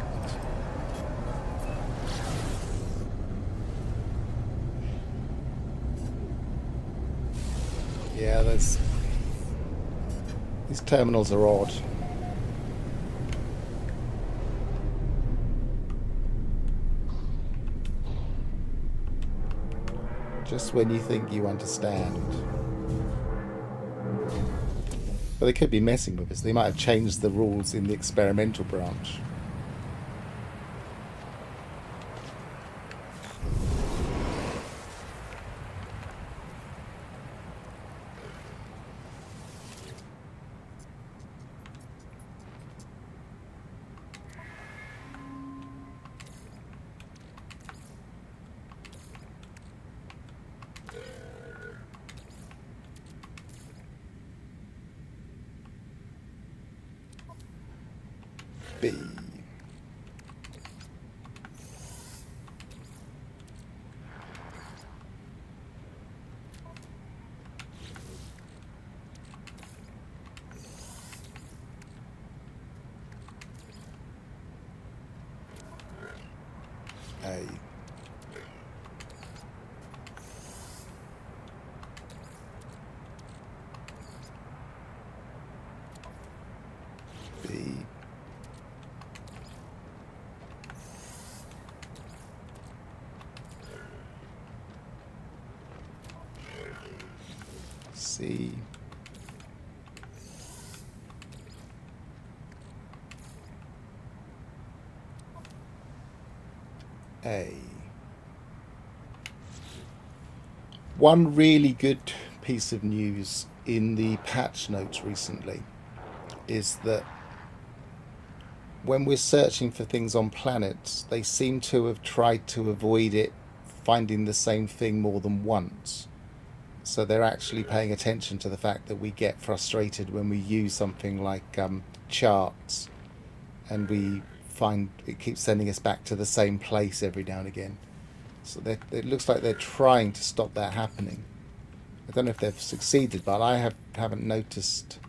Yeah, these terminals are odd. Just when you think you understand. But they could be messing with us. They might have changed the rules in the experimental branch. B. A. B. C. A. One really good piece of news in the patch notes recently is that when we're searching for things on planets, they seem to have tried to avoid it finding the same thing more than once. So they're actually paying attention to the fact that we get frustrated when we use something like charts and we find it keeps sending us back to the same place every now and again. So it looks like they're trying to stop that happening. I don't know if they've succeeded, but I haven't noticed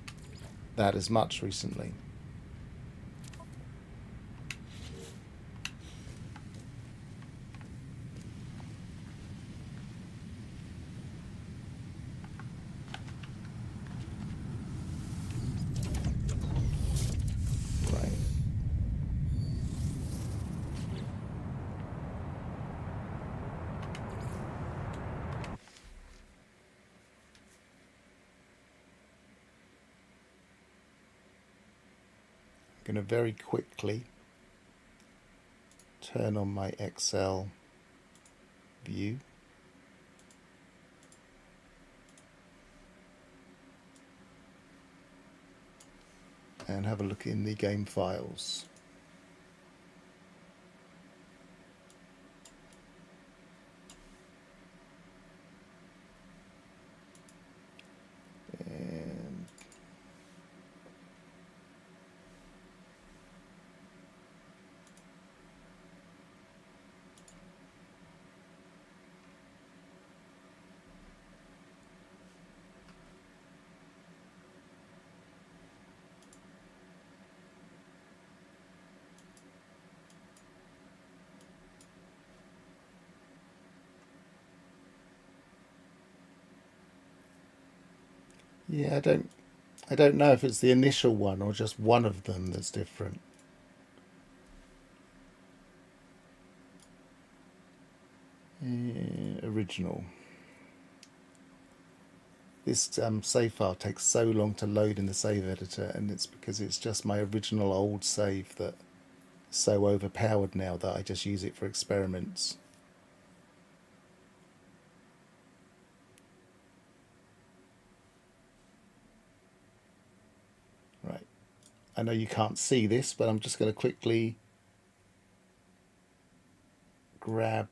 that as much recently. Right. I'm going to very quickly turn on my Excel view. And have a look in the game files. And yeah, I don't know if it's the initial one or just one of them that's different. Original. This save file takes so long to load in the save editor, and it's because it's just my original old save that's so overpowered now that I just use it for experiments. Right. I know you can't see this, but I'm just going to quickly grab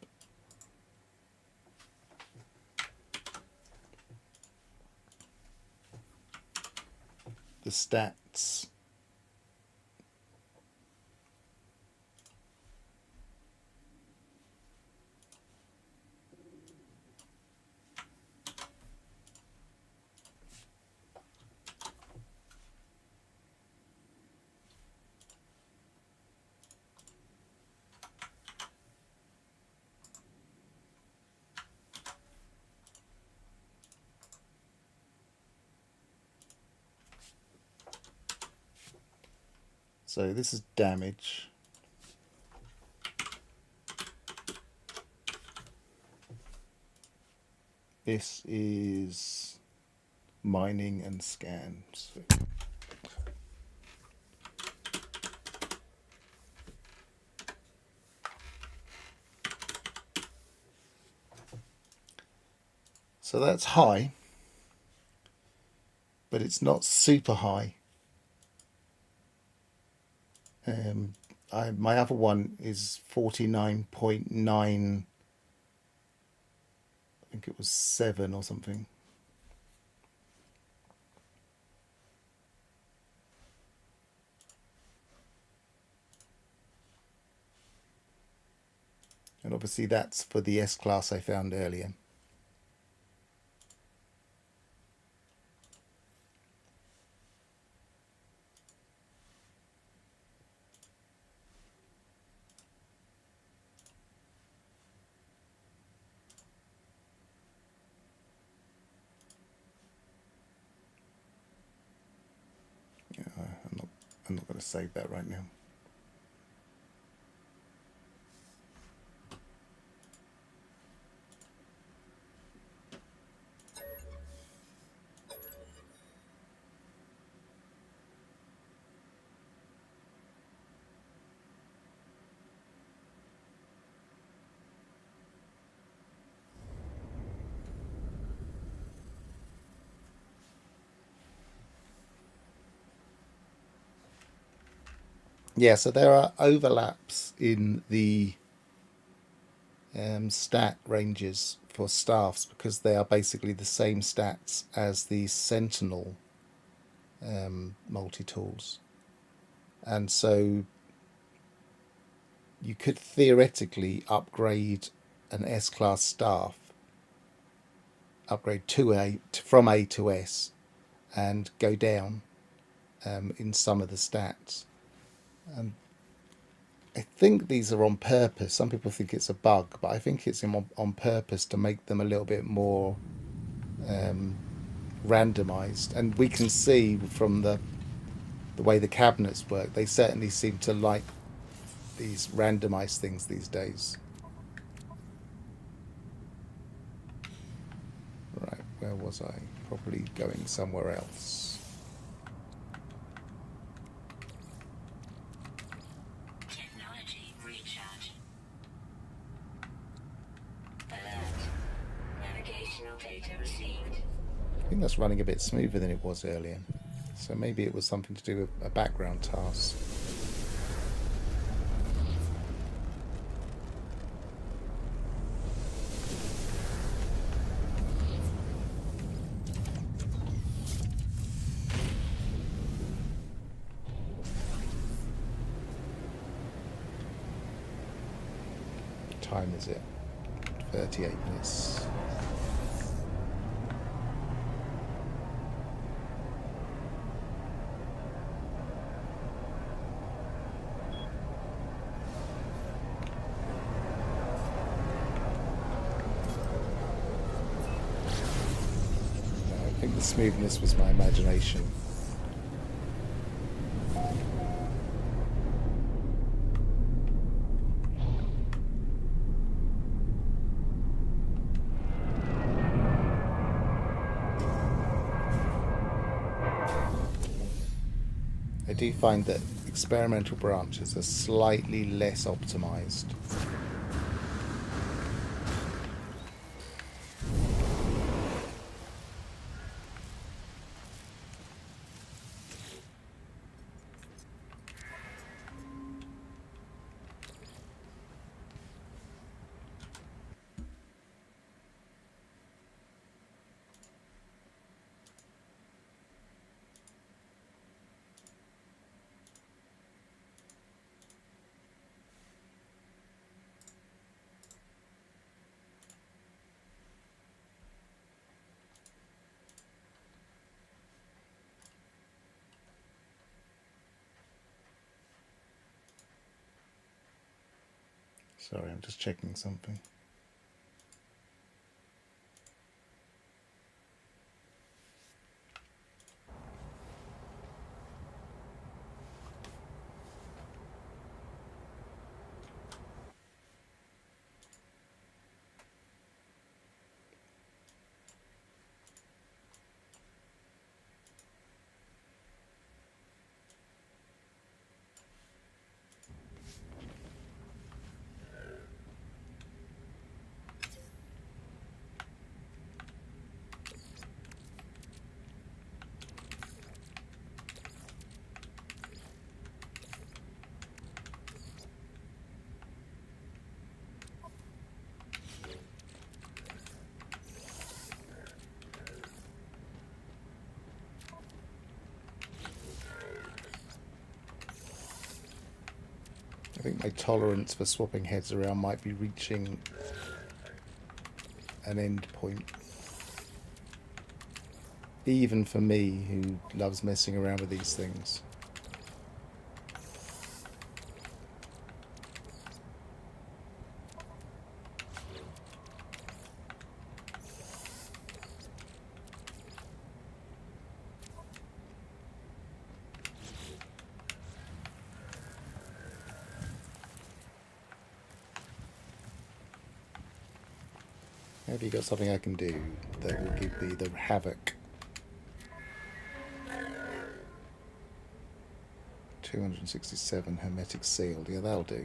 the stats. So this is damage. This is mining and scans. So that's high, but it's not super high. My other one is 49.9. I think it was 7 or something. And obviously that's for the S-Class I found earlier. Yeah, I'm not going to save that right now. Yeah, so there are overlaps in the stat ranges for staffs because they are basically the same stats as the Sentinel multi-tools. And so you could theoretically upgrade an S-Class staff, upgrade from A to S, and go down in some of the stats. I think these are on purpose. Some people think it's a bug, but I think it's on purpose to make them a little bit more randomized. And we can see from the way the cabinets work, they certainly seem to like these randomized things these days. Right, where was I? Probably going somewhere else. Technology recharge. Alert. Navigational data received. I think that's running a bit smoother than it was earlier. So maybe it was something to do with a background task. What time is it? 38 minutes. I think the smoothness was my imagination. I do find that experimental branches are slightly less optimized. Sorry, I'm just checking something. I think my tolerance for swapping heads around might be reaching an end point. Even for me, who loves messing around with these things. Have you got something I can do that will give me the Havoc? 267 hermetic sealed. Yeah, that'll do.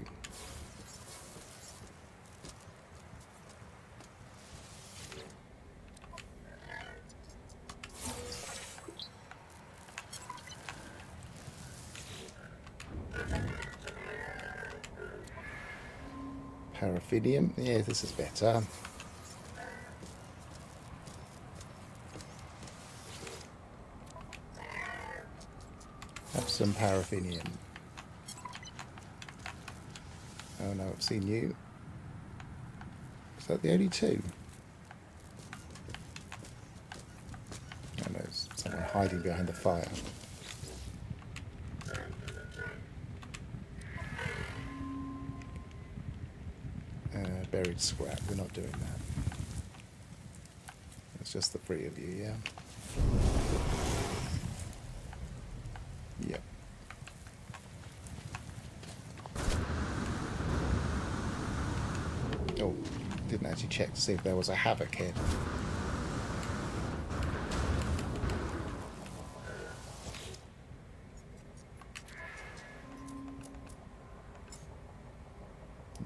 Paraffinium. Yeah, this is better. Have some paraffinium. Oh no, I've seen you. Is that the only two? Oh no, there's someone hiding behind the fire. Buried scrap. We're not doing that. It's just the three of you, yeah? Yep. Oh, didn't actually check to see if there was a Havoc head.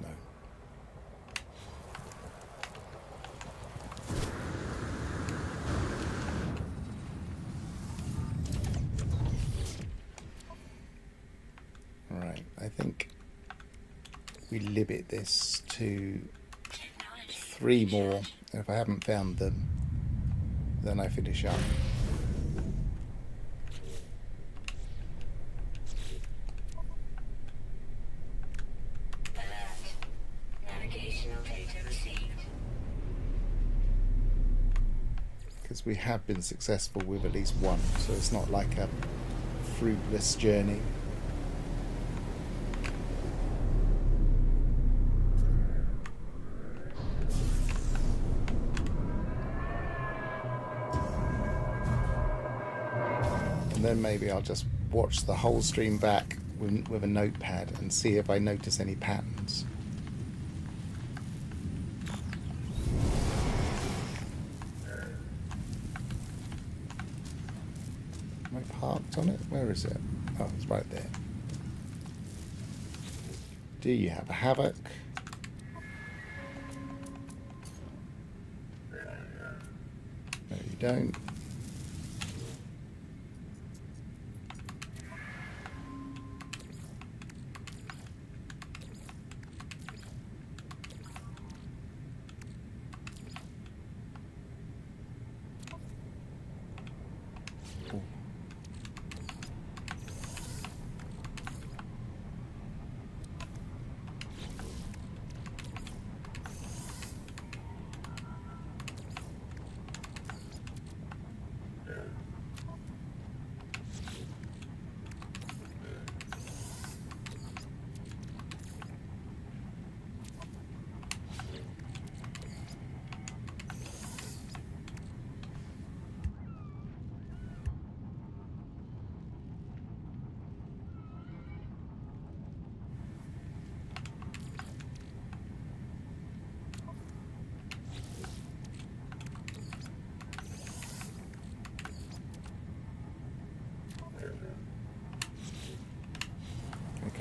No. Right, I think we limit this to 3 more. If I haven't found them, then I finish up. Alert. Navigational data received. Because we have been successful with at least one, so it's not like a fruitless journey. And then maybe I'll just watch the whole stream back with a notepad and see if I notice any patterns. Am I parked on it? Where is it? Oh, it's right there. Do you have a Havoc? No, you don't.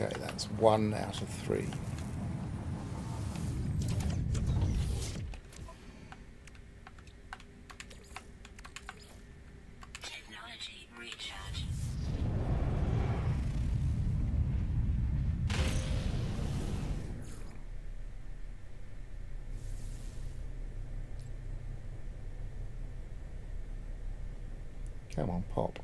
Okay, that's 1 out of 3. Technology recharge. Come on, pop.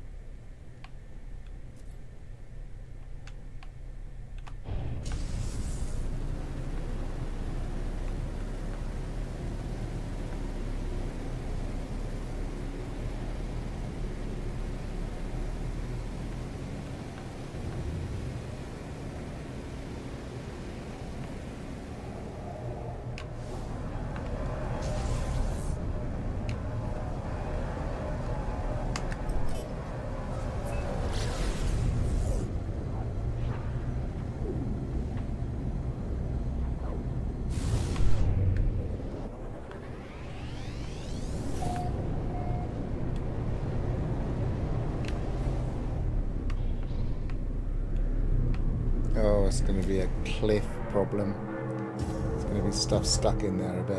Oh, it's going to be a cliff problem. There's going to be stuff stuck in there a bit.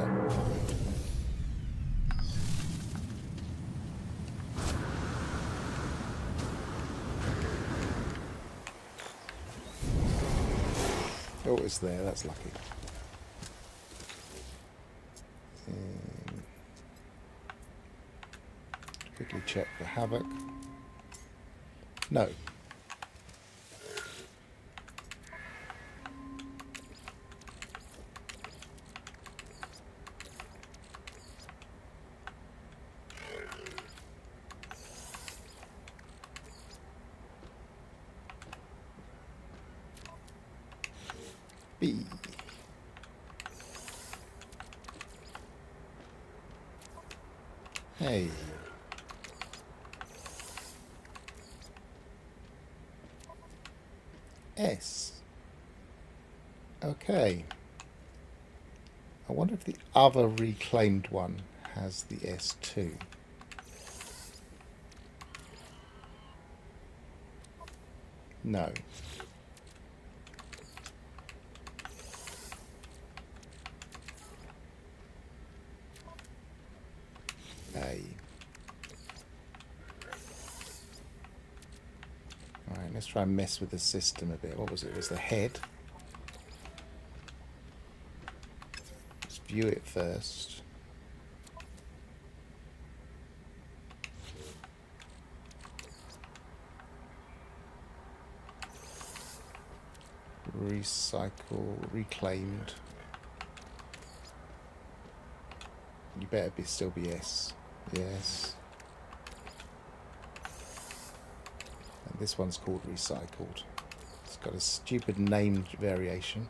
Oh, it's there. That's lucky. Quickly check for Havoc. No. B. Hey. S. Okay. I wonder if the other reclaimed one has the S2. No. A. Alright, let's try and mess with the system a bit. What was it? It was the head. Let's view it first. Recycle, reclaimed. You better still be S. Yes. And this one's called recycled. It's got a stupid name variation.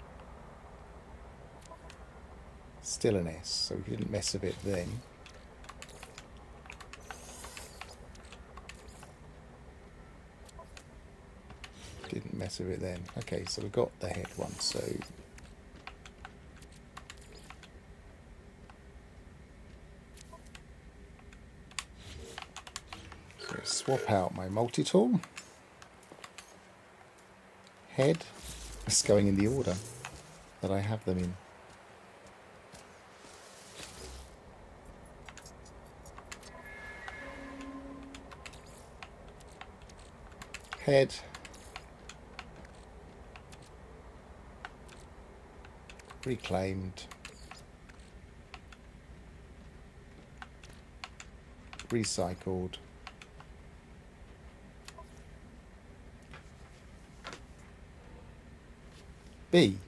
Still an S, so we didn't mess with it then. Didn't mess with it then. Okay, so we got the head one, so swap out my multi-tool. Head. It's going in the order that I have them in. Head. Reclaimed. Recycled. B.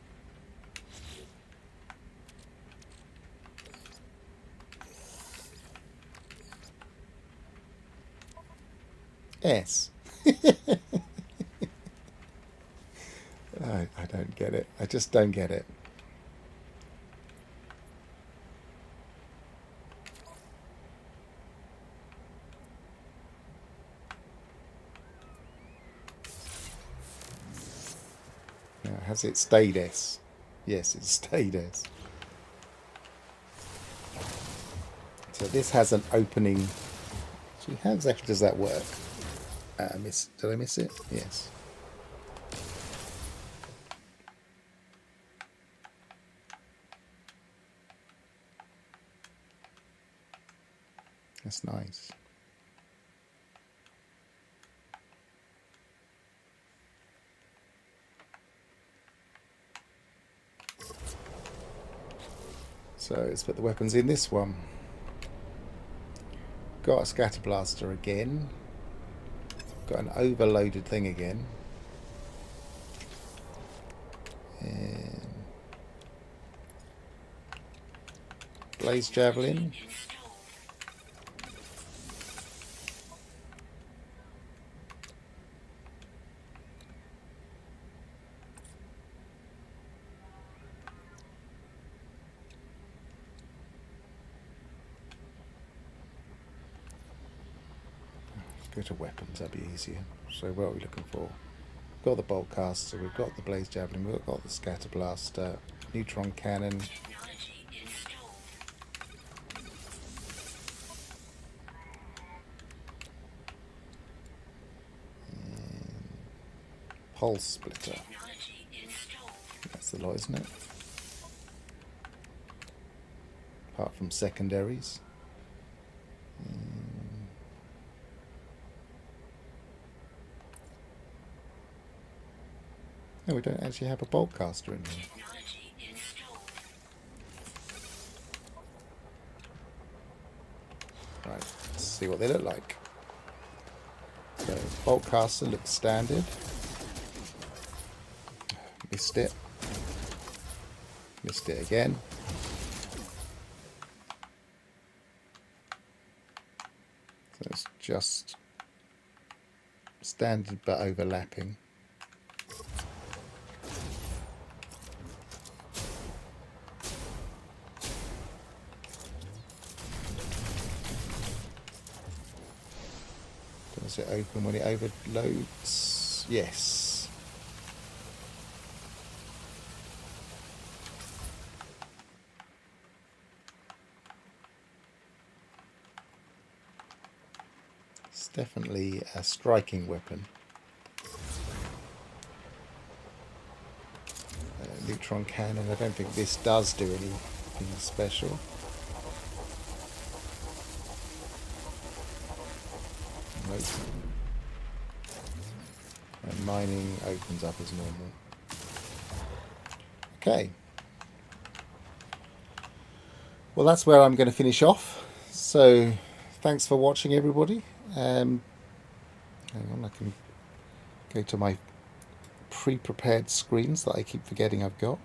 S. I don't get it. I just don't get it. Now, has it stayed S? Yes, it stayed S. So this has an opening. So how exactly does that work? Did I miss it? Yes. That's nice. So let's put the weapons in this one. Got a scatter blaster again. Got an overloaded thing again. And blaze javelin. Go to weapons, that'd be easier. So what are we looking for? We've got the bolt caster, we've got the blaze javelin, we've got the scatter blaster, neutron cannon. Technology installed. Pulse splitter. Technology installed. That's the lot, isn't it? Apart from secondaries. No, we don't actually have a bolt caster in here. Technology installed. Right, let's see what they look like. So, bolt caster looks standard. Missed it. Missed it again. So it's just standard but overlapping. Does it open when it overloads? Yes. It's definitely a striking weapon. Neutron cannon. I don't think this does do anything special. Nope. And mining opens up as normal. Okay. Well, that's where I'm going to finish off. So, thanks for watching, everybody. Hang on, I can go to my pre-prepared screens that I keep forgetting I've got.